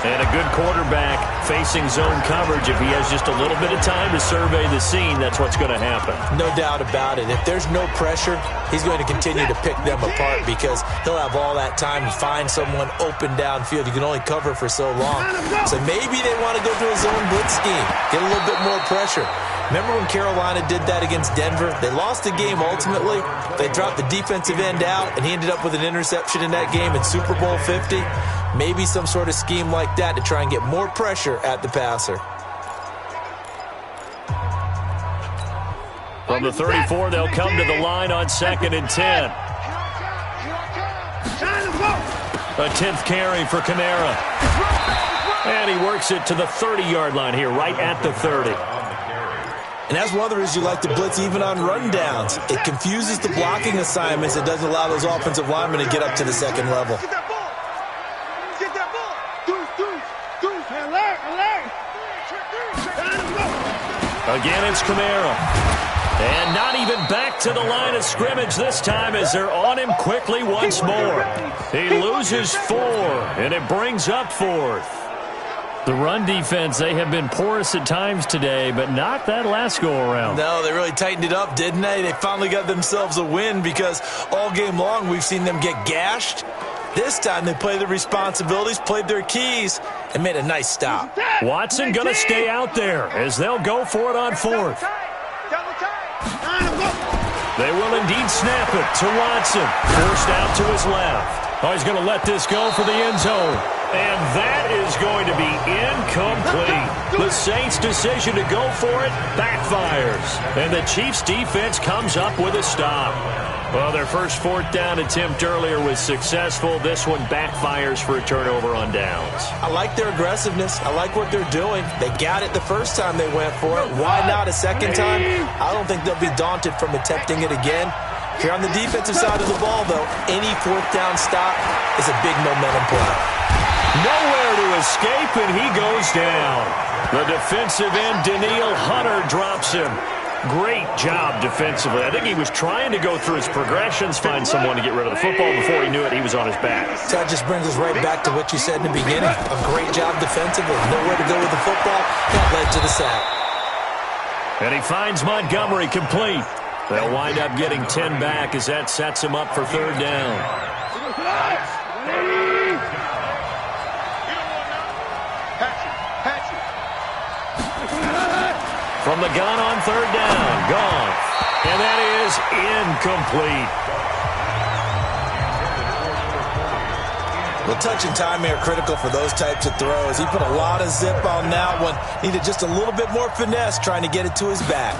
And a good quarterback facing zone coverage. If he has just a little bit of time to survey the scene, that's what's going to happen. No doubt about it. If there's no pressure, he's going to continue to pick them apart because he'll have all that time to find someone open downfield. You can only cover for so long. So maybe they want to go to a zone blitz scheme, get a little bit more pressure. Remember when Carolina did that against Denver? They lost the game ultimately. They dropped the defensive end out, and he ended up with an interception in that game in Super Bowl 50. Maybe some sort of scheme like that to try and get more pressure at the passer. From the 34, they'll come to the line on 2nd and 10. A 10th carry for Kamara. And he works it to the 30-yard line here, right at the 30. And that's one of the reasons you like to blitz even on rundowns. It confuses the blocking assignments. It doesn't allow those offensive linemen to get up to the second level. Again, it's Kamara. And not even back to the line of scrimmage this time as they're on him quickly once more. He loses 4, and it brings up 4th. The run defense, they have been porous at times today, but not that last go-around. No, they really tightened it up, didn't they? They finally got themselves a win because all game long we've seen them get gashed. This time they played their responsibilities, played their keys, and made a nice stop. Watson going to stay out there as they'll go for it on 4th. They will indeed snap it to Watson. Forced out to his left. Oh, he's going to let this go for the end zone. And that is going to be incomplete. The Saints' decision to go for it backfires. And the Chiefs' defense comes up with a stop. Well, their first 4th down attempt earlier was successful. This one backfires for a turnover on downs. I like their aggressiveness. I like what they're doing. They got it the first time they went for it. Why not a second time? I don't think they'll be daunted from attempting it again. If you're on the defensive side of the ball, though, any 4th down stop is a big momentum play. Nowhere to escape, and he goes down. The defensive end, Danielle Hunter, drops him. Great job defensively. I think he was trying to go through his progressions, find someone to get rid of the football. Before he knew it, he was on his back. So that just brings us right back to what you said in the beginning. A great job defensively. Nowhere to go with the football. That led to the sack. And he finds Montgomery complete. They'll wind up getting 10 back as that sets him up for third down. From the gun on third down, gone. And that is incomplete. Well, touch and time here critical for those types of throws. He put a lot of zip on that one. Needed just a little bit more finesse trying to get it to his back.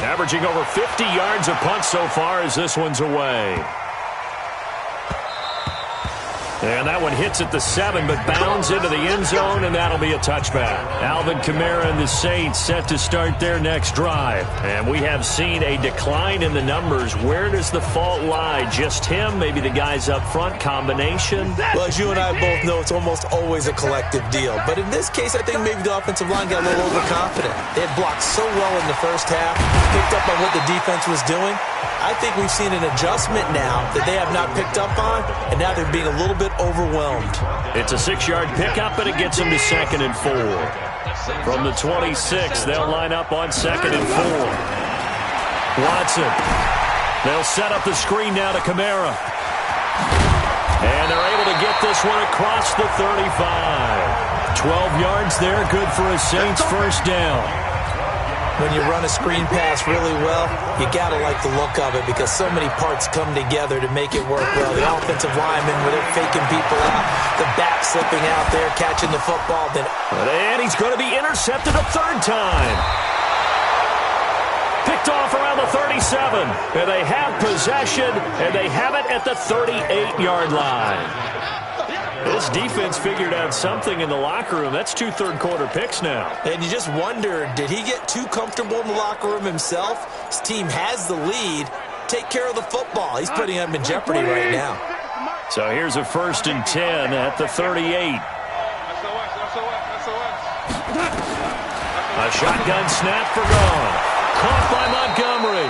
Averaging over 50 yards a punt so far as this one's away. And that one hits at the 7, but bounds into the end zone, and that'll be a touchback. Alvin Kamara and the Saints set to start their next drive. And we have seen a decline in the numbers. Where does the fault lie? Just him? Maybe the guys up front? Combination? Well, as you and I both know, it's almost always a collective deal. But in this case, I think maybe the offensive line got a little overconfident. They had blocked so well in the first half, picked up on what the defense was doing. I think we've seen an adjustment now that they have not picked up on, and now they're being a little bit overwhelmed. It's a 6-yard pickup, and it gets them to 2nd and 4. From the 26, they'll line up on 2nd and 4. Watson. They'll set up the screen now to Kamara. And they're able to get this one across the 35. 12 yards there, good for a Saints first down. When you run a screen pass really well, you got to like the look of it because so many parts come together to make it work well. The offensive linemen, where they're faking people out, the back slipping out there, catching the football. And he's going to be intercepted a third time. Picked off around the 37. And they have possession, and they have it at the 38-yard line. This defense figured out something in the locker room. That's 2 third-quarter picks now. And you just wonder, did he get too comfortable in the locker room himself? His team has the lead. Take care of the football. He's putting them in jeopardy right now. So here's a 1st and 10 at the 38. A shotgun snap for gone. Caught by Montgomery.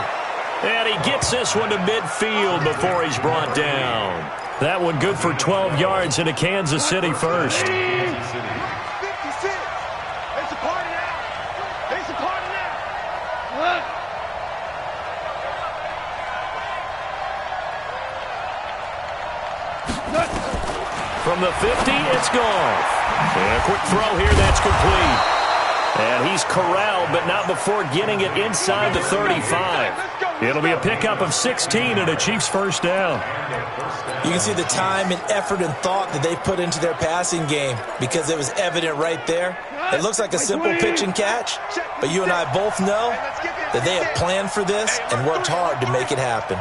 And he gets this one to midfield before he's brought down. That one good for 12 yards into Kansas City first. 56. It's a party now. It's a party now. From the 50, it's gone. And a quick throw here, that's complete. And he's corralled, but not before getting it inside the 35. It'll be a pickup of 16 and a Chiefs first down. You can see the time and effort and thought that they put into their passing game because it was evident right there. It looks like a simple pitch and catch, but you and I both know that they have planned for this and worked hard to make it happen.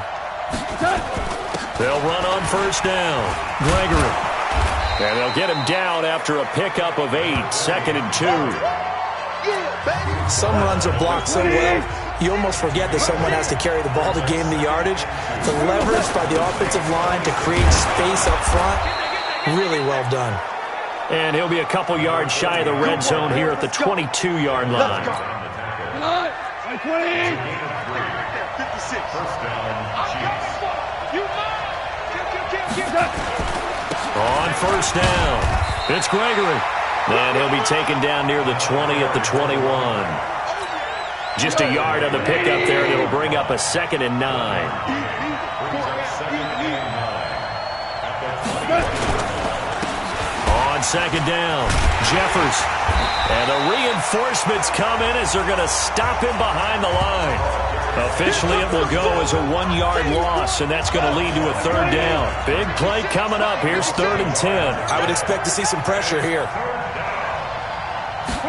They'll run on first down. Gregory. And they'll get him down after a pickup of 8, 2nd and 2. Some runs are blocked so well, you almost forget that someone has to carry the ball to gain the yardage. The leverage by the offensive line to create space up front, really well done. And he'll be a couple yards shy of the red zone here at the 22-yard line. 56. On first down, it's Gregory. And he'll be taken down near the 20 at the 21. Just a yard on the pickup there, and it'll bring up a 2nd and 9. On 2nd down, Jeffers. And the reinforcements come in as they're going to stop him behind the line. Officially, it will go as a 1-yard loss, and that's going to lead to a third down. Big play coming up. Here's 3rd and 10. I would expect to see some pressure here.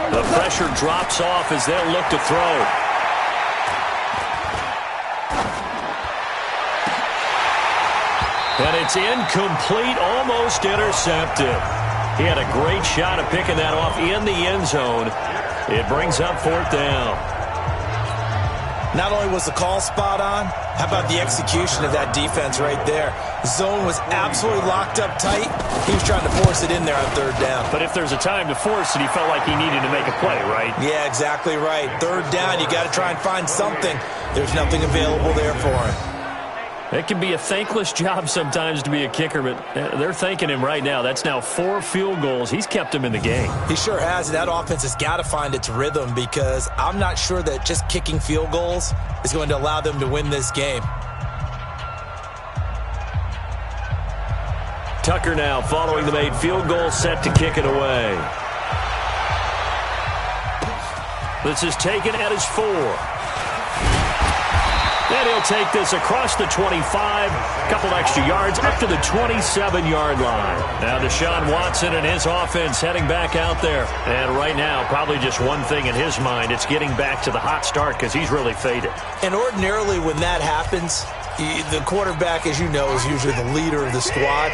The pressure drops off as they'll look to throw. And it's incomplete, almost intercepted. He had a great shot at picking that off in the end zone. It brings up 4th down. Not only was the call spot on, how about the execution of that defense right there? Zone was absolutely locked up tight. He was trying to force it in there on third down. But if there's a time to force it, he felt like he needed to make a play, right? Yeah, exactly right. Third down, you got to try and find something. There's nothing available there for him. It can be a thankless job sometimes to be a kicker, but they're thanking him right now. That's now 4 field goals. He's kept him in the game. He sure has. That offense has got to find its rhythm because I'm not sure that just kicking field goals is going to allow them to win this game. Tucker now following the made field goal, set to kick it away. This is taken at his 4. And he'll take this across the 25, couple extra yards, up to the 27-yard line. Now Deshaun Watson and his offense heading back out there. And right now, probably just one thing in his mind. It's getting back to the hot start because he's really faded. And ordinarily when that happens, the quarterback, as you know, is usually the leader of the squad.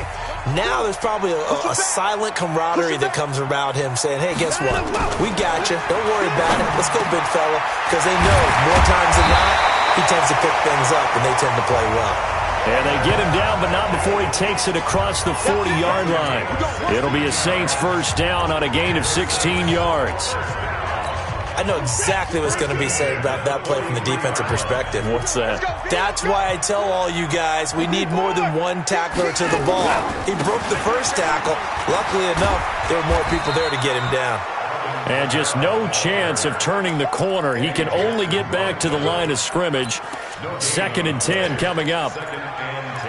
Now there's probably a silent camaraderie that comes about him saying, hey, guess what? We got you. Don't worry about it. Let's go, big fella. Because they know more times than not, he tends to pick things up, and they tend to play well. And they get him down, but not before he takes it across the 40-yard line. It'll be a Saints first down on a gain of 16 yards. I know exactly what's going to be said about that play from the defensive perspective. What's that? That's why I tell all you guys we need more than one tackler to the ball. He broke the first tackle. Luckily enough, there were more people there to get him down. And just no chance of turning the corner. He can only get back to the line of scrimmage. 2nd and 10 coming up.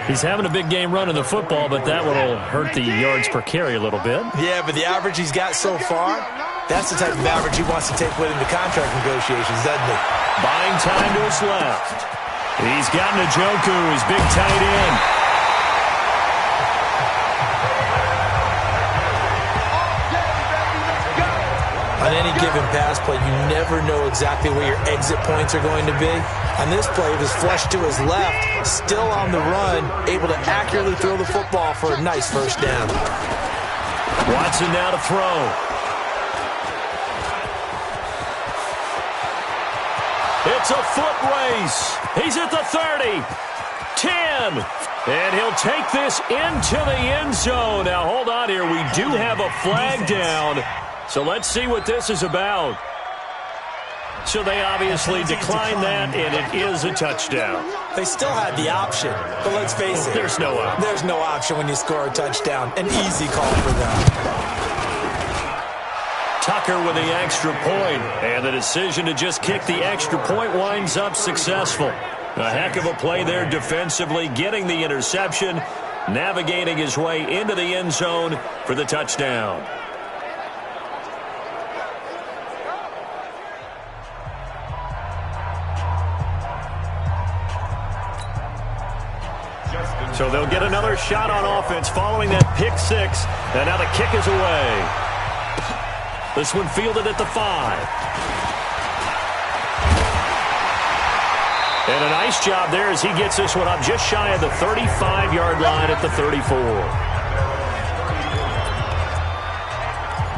He's having a big game running the football, but that one will hurt the yards per carry a little bit. Yeah, but the average he's got so far, that's the type of average he wants to take with him to contract negotiations, doesn't he? Buying time to his left. He's got Njoku, his big tight end. On any given pass play, you never know exactly where your exit points are going to be. On this play, it was flushed to his left, still on the run, able to accurately throw the football for a nice first down. Watson now to throw. It's a foot race. He's at the 30, 10, and he'll take this into the end zone. Now, hold on here. We do have a flag down. So let's see what this is about. So they obviously declined that, and it is a touchdown. They still had the option, but let's face it. There's no option. There's no option when you score a touchdown. An easy call for them. Tucker with the extra point, and the decision to just kick the extra point winds up successful. A heck of a play there defensively, getting the interception, navigating his way into the end zone for the touchdown. So they'll get another shot on offense following that pick six. And now the kick is away. This one fielded at the 5. And a nice job there as he gets this one up just shy of the 35-yard line at the 34.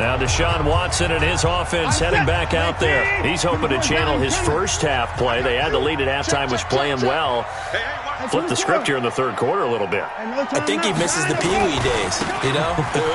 Now Deshaun Watson and his offense heading back out there. He's hoping to channel his first half play. They had the lead at halftime, was playing well. Flip the script here in the third quarter a little bit. I think he misses the Pee-wee days, you know,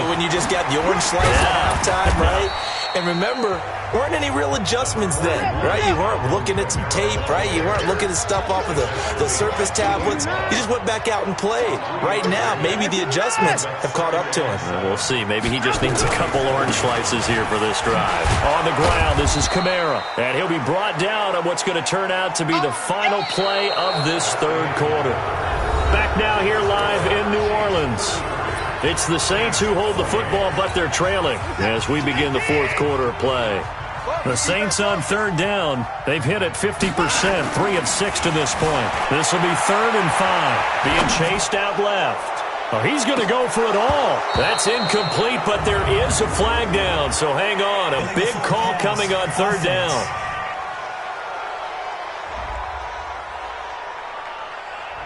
when you just got the orange slice at halftime, right? And remember, weren't any real adjustments then, right? You weren't looking at some tape, right? You weren't looking at stuff off of the Surface tablets. You just went back out and played. Right now, maybe the adjustments have caught up to him. We'll see. Maybe he just needs a couple orange slices here for this drive. On the ground, this is Kamara. And he'll be brought down on what's going to turn out to be the final play of this third quarter. Back now here live in New Orleans. It's the Saints who hold the football, but they're trailing as we begin the fourth quarter of play. The Saints on third down. They've hit it 50%, 3 of 6 to this point. This will be 3rd and 5, being chased out left. Oh, he's going to go for it all. That's incomplete, but there is a flag down, so hang on. A big call coming on third down.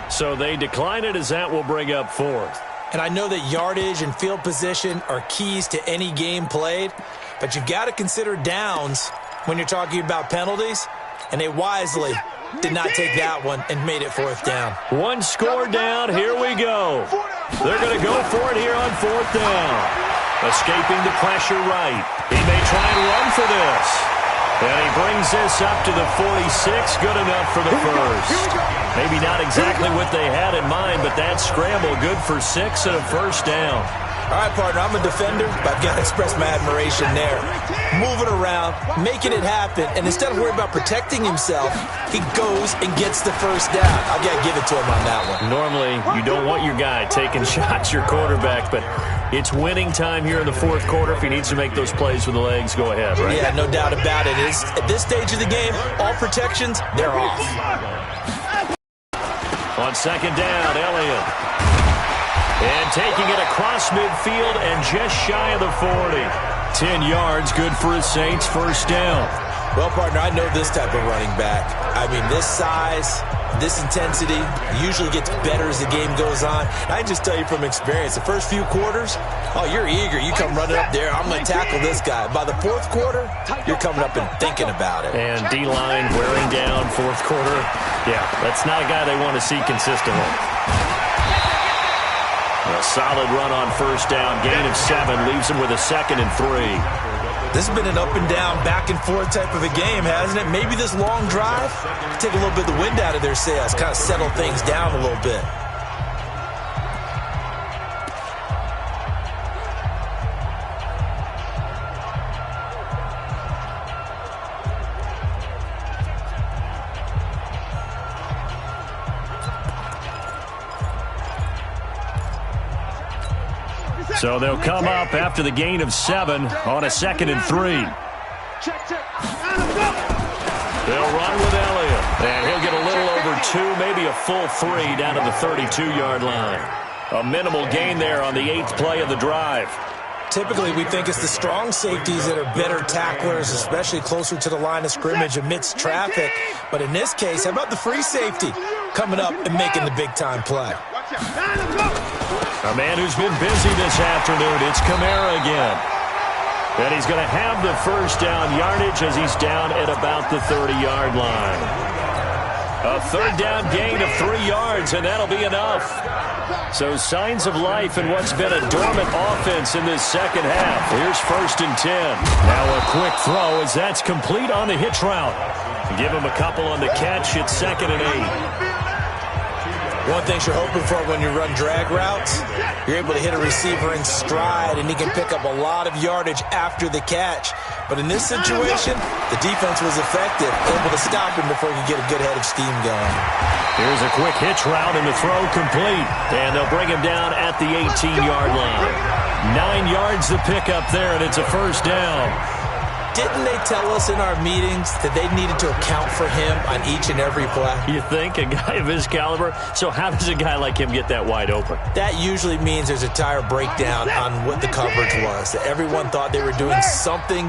So they decline it as that will bring up 4th. And I know that yardage and field position are keys to any game played, but you've got to consider downs when you're talking about penalties, and they wisely did not take that one and made it 4th down. One score down. Here we go. They're going to go for it here on 4th down. Escaping the pressure right. He may try and run for this. And he brings this up to the 46. Good enough for the first. Maybe not exactly what they had in mind, but that scramble good for 6 and a 1st down. All right, partner, I'm a defender, but I've got to express my admiration there. Moving around, making it happen, and instead of worrying about protecting himself, he goes and gets the 1st down. I've got to give it to him on that one. Normally, you don't want your guy taking shots, your quarterback, but it's winning time here in the 4th quarter. If he needs to make those plays with the legs, go ahead, right? Yeah, no doubt about it. At this stage of the game, all protections, they're off. On 2nd down, Elliott. And taking it across midfield and just shy of the 40. 10 yards, good for his Saints, 1st down. Well, partner, I know this type of running back. I mean, this size, this intensity usually gets better as the game goes on. I just tell you from experience, the first few quarters, oh, you're eager. You come running up there, I'm going to tackle this guy. By the 4th quarter, you're coming up and thinking about it. And D-line wearing down 4th quarter. Yeah, that's not a guy they want to see consistently. A solid run on 1st down. Gain of 7 leaves him with a 2nd and 3. This has been an up and down, back and forth type of a game, hasn't it? Maybe this long drive take a little bit of the wind out of their sails, kind of settle things down a little bit. So they'll come up after the gain of 7 on a 2nd and 3. They'll run with Elliott. And he'll get a little over 2, maybe a full 3 down to the 32-yard line. A minimal gain there on the 8th play of the drive. Typically, we think it's the strong safeties that are better tacklers, especially closer to the line of scrimmage amidst traffic. But in this case, how about the free safety coming up and making the big-time play? A man who's been busy this afternoon, it's Kamara again. And he's going to have the 1st down yardage as he's down at about the 30-yard line. A 3rd down gain of 3 yards, and that'll be enough. So signs of life in what's been a dormant offense in this 2nd half. Here's 1st and 10. Now a quick throw as that's complete on the hitch route. Give him a couple on the catch. It's 2nd and 8. One thing you're hoping for when you run drag routes, you're able to hit a receiver in stride, and he can pick up a lot of yardage after the catch. But in this situation, the defense was effective, able to stop him before he could get a good head of steam going. Here's a quick hitch route, and the throw complete. And they'll bring him down at the 18-yard line. 9 yards to pick up there, and it's a 1st down. Didn't they tell us in our meetings that they needed to account for him on each and every play? You think? A guy of his caliber? So how does a guy like him get that wide open? That usually means there's a tire breakdown on what the coverage was. That everyone thought they were doing something,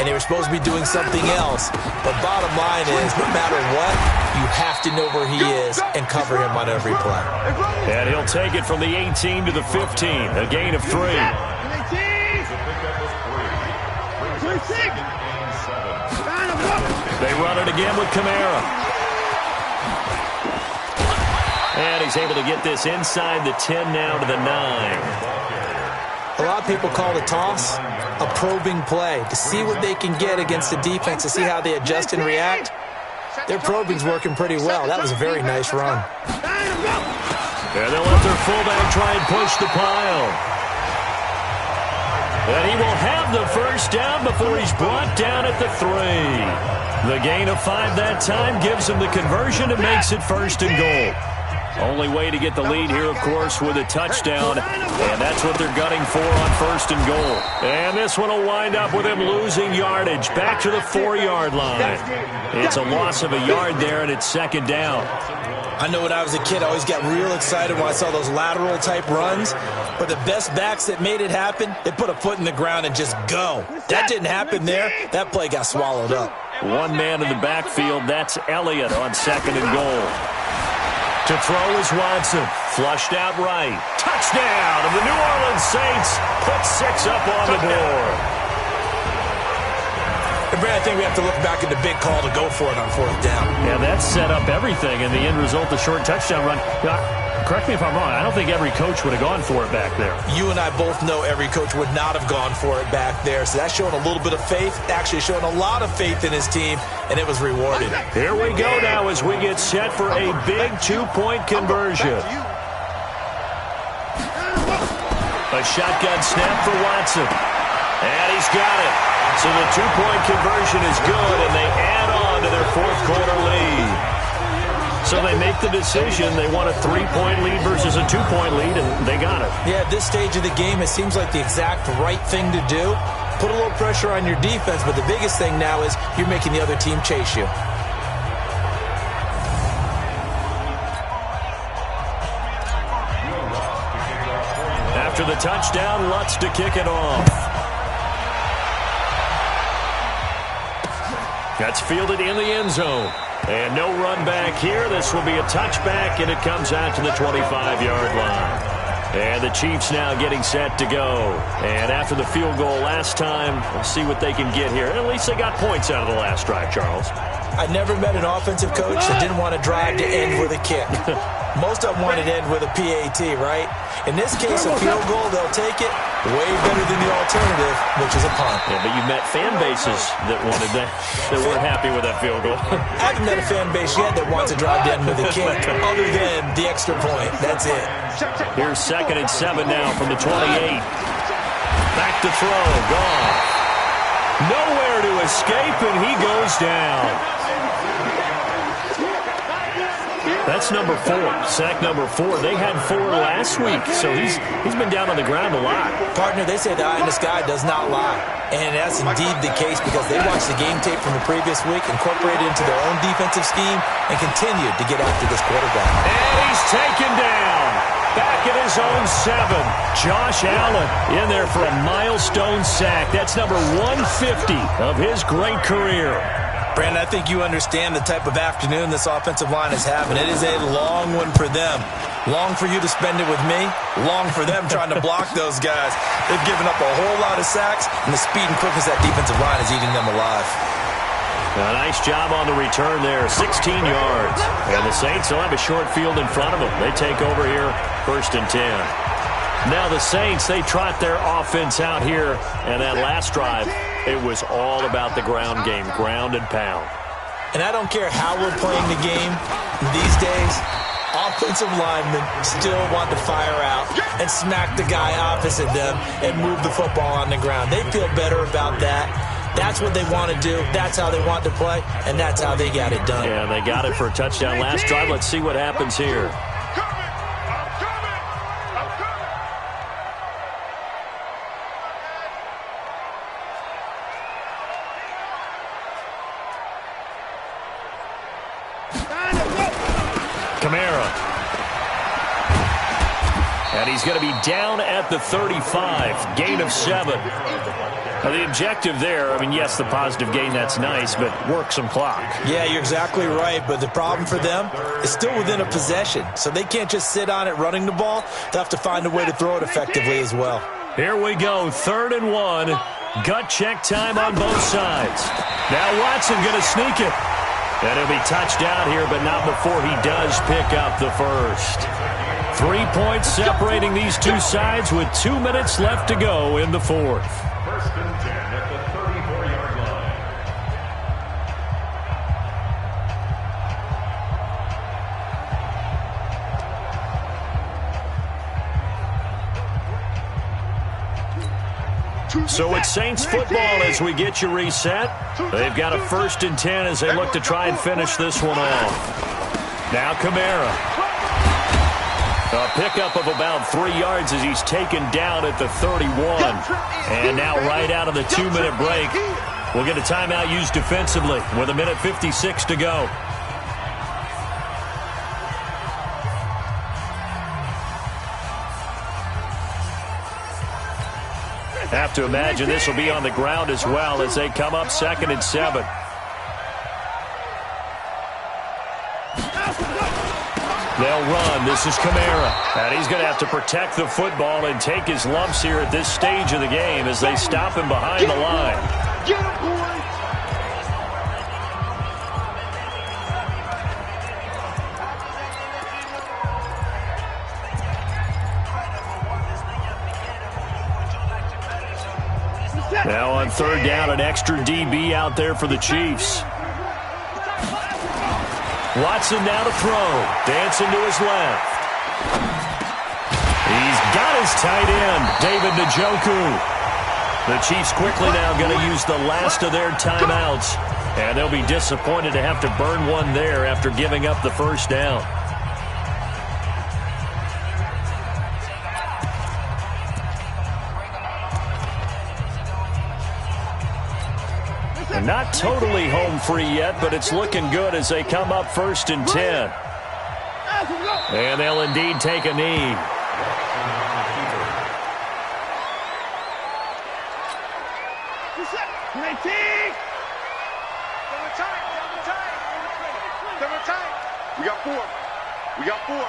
and they were supposed to be doing something else. But bottom line is, no matter what, you have to know where he is and cover him on every play. And he'll take it from the 18 to the 15, a gain of 3. They run it again with Kamara. And he's able to get this inside the 10 now to the 9. A lot of people call the toss a probing play to see what they can get against the defense, to see how they adjust and react. Their probing's working pretty well. That was a very nice run. And they'll let their fullback try and push the pile. And he will have the 1st down before he's brought down at the 3. The gain of 5 that time gives him the conversion and makes it 1st and goal. Only way to get the lead here, of course, with a touchdown. And that's what they're gunning for on 1st and goal. And this one will wind up with him losing yardage back to the 4-yard line. It's a loss of a yard there, and it's 2nd down. I know when I was a kid, I always got real excited when I saw those lateral-type runs. But the best backs that made it happen, they put a foot in the ground and just go. That didn't happen there. That play got swallowed up. One man in the backfield, that's Elliott on 2nd and goal. To throw is Watson. Flushed out right. Touchdown! And the New Orleans Saints put 6 up on the board. And Brad, I think we have to look back at the big call to go for it on 4th down. Yeah, that set up everything, and the end result, the short touchdown run. Correct me if I'm wrong. I don't think every coach would have gone for it back there. You and I both know every coach would not have gone for it back there. So that's showing a little bit of faith, actually showing a lot of faith in his team, and it was rewarded. Here we go now as we get set for a big 2-point conversion. A shotgun snap for Watson. And he's got it. So the 2-point conversion is good, and they add on to their 4th quarter lead. So they make the decision. They want a 3-point lead versus a 2-point lead, and they got it. Yeah, at this stage of the game, it seems like the exact right thing to do. Put a little pressure on your defense, but the biggest thing now is you're making the other team chase you. After the touchdown, Lutz to kick it off. That's fielded in the end zone. And no run back here. This will be a touchback, and it comes out to the 25-yard line. And the Chiefs now getting set to go. And after the field goal last time, we'll see what they can get here. At least they got points out of the last drive, Charles. I never met an offensive coach that didn't want to drive to end with a kick. Most of them wanted to end with a PAT, right? In this case, a field goal, they'll take it. Way better than the alternative, which is a punt. Yeah, but you've met fan bases that wanted that weren't happy with that field goal. I haven't met a fan base yet that wants to drive to end with a kick, other than the extra point. That's it. Here's 2nd and 7 now from the 28. Back to throw. Gone. Nowhere to escape, and he goes down. That's number 4, sack number 4. They had 4 last week, so he's been down on the ground a lot. Partner, they say the eye in the sky does not lie. And that's indeed the case because they watched the game tape from the previous week, incorporated it into their own defensive scheme, and continued to get after this quarterback. And he's taken down. Back at his own 7. Josh Allen in there for a milestone sack. That's number 150 of his great career. Brandon, I think you understand the type of afternoon this offensive line is having. It is a long one for them. Long for you to spend it with me. Long for them trying to block those guys. They've given up a whole lot of sacks, and the speed and quickness of that defensive line is eating them alive. A nice job on the return there, 16 yards. And the Saints will have a short field in front of them. They take over here, 1st and 10. Now the Saints, they trot their offense out here, and that last drive, it was all about the ground game, ground and pound. And I don't care how we're playing the game these days, offensive linemen still want to fire out and smack the guy opposite them and move the football on the ground. They feel better about that. That's what they want to do. That's how they want to play, and that's how they got it done. Yeah, they got it for a touchdown last drive. Let's see what happens here. Kamara. And he's going to be down at the 35. Gain of 7. Now, the objective there, I mean, yes, the positive gain, that's nice, but work some clock. Yeah, you're exactly right, but the problem for them is still within a possession, so they can't just sit on it running the ball. They'll have to find a way to throw it effectively as well. Here we go, 3rd and 1. Gut check time on both sides. Now Watson going to sneak it. And he'll be touched down here, but not before he does pick up the first. 3 points separating these two sides with 2 minutes left to go in the 4th. 1st and 10 at the 34-yard line. So it's Saints football as we get you reset. They've got a 1st and 10 as they look to try and finish this one off. Now Kamara. A pickup of about 3 yards as he's taken down at the 31. And now right out of the 2-minute break, we'll get a timeout used defensively with 1:56 to go. Have to imagine this will be on the ground as well as they come up 2nd and 7. They'll run. This is Kamara. And he's going to have to protect the football and take his lumps here at this stage of the game as they stop him behind the line. On third down, an extra DB out there for the Chiefs. Watson now to throw. Dancing to his left. He's got his tight end, David Njoku. The Chiefs quickly now going to use the last of their timeouts, and they'll be disappointed to have to burn one there after giving up the first down. And not totally home free yet, but it's looking good as they come up 1st and 10. And they'll indeed take a knee. We got 4. We got 4.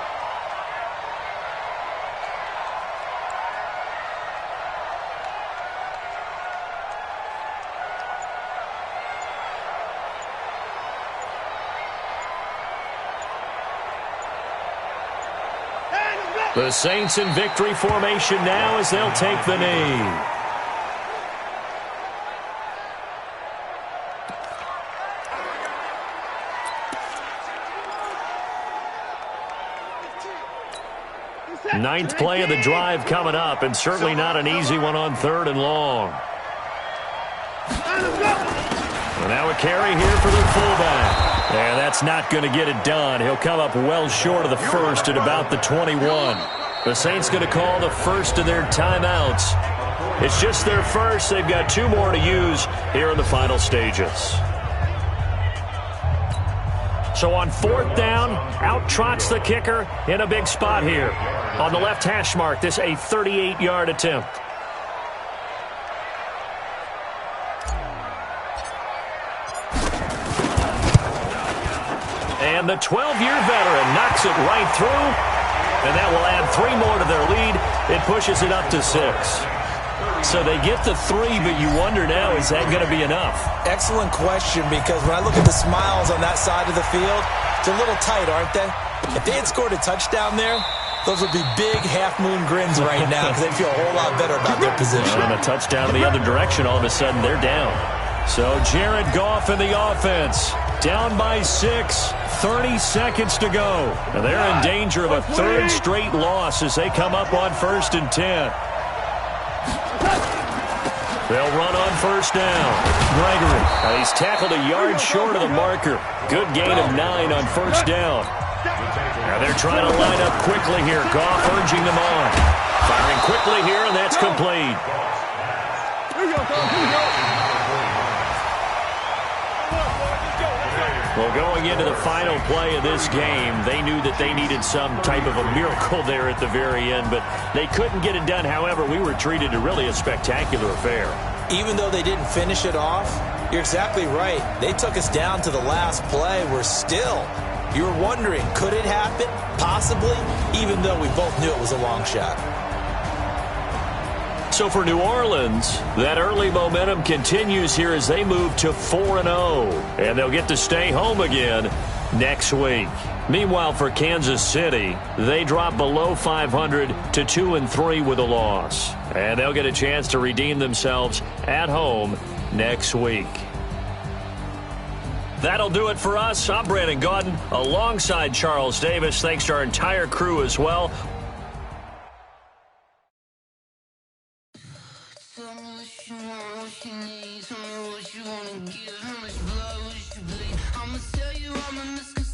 The Saints in victory formation now as they'll take the knee. Ninth play of the drive coming up, and certainly not an easy one on 3rd and long. And now a carry here for the fullback. And that's not going to get it done. He'll come up well short of the first at about the 21. The Saints going to call the first of their timeouts. It's just their first. They've got 2 more to use here in the final stages. So on 4th down, out trots the kicker in a big spot here. On the left hash mark, this a 38-yard attempt. And the 12-year veteran knocks it right through, and that will add 3 more to their lead. It pushes it up to 6. So they get the 3, but you wonder now, is that going to be enough? Excellent question, because when I look at the smiles on that side of the field, it's a little tight, aren't they? If they had scored a touchdown there, those would be big half-moon grins right now because they feel a whole lot better about their position. And a touchdown in the other direction, all of a sudden they're down. So Jared Goff in the offense, down by 6, 30 seconds to go. And they're in danger of a 3rd straight loss as they come up on 1st and 10. They'll run on 1st down. Gregory, he's tackled a yard short of the marker. Good gain of 9 on 1st down. Now they're trying to line up quickly here. Goff urging them on. Firing quickly here, and that's complete. Well, going into the final play of this game, they knew that they needed some type of a miracle there at the very end, but they couldn't get it done. However, we were treated to really a spectacular affair. Even though they didn't finish it off, you're exactly right. They took us down to the last play. You were wondering, could it happen? Possibly, even though we both knew it was a long shot. So for New Orleans, that early momentum continues here as they move to 4-0. And they'll get to stay home again next week. Meanwhile, for Kansas City, they drop below 500 to 2-3 with a loss. And they'll get a chance to redeem themselves at home next week. That'll do it for us. I'm Brandon Gaudin alongside Charles Davis. Thanks to our entire crew as well. Tell me what you want, what you need. Tell me what you wanna give. How much blood would you bleed? I'ma tell you I'm a misconception.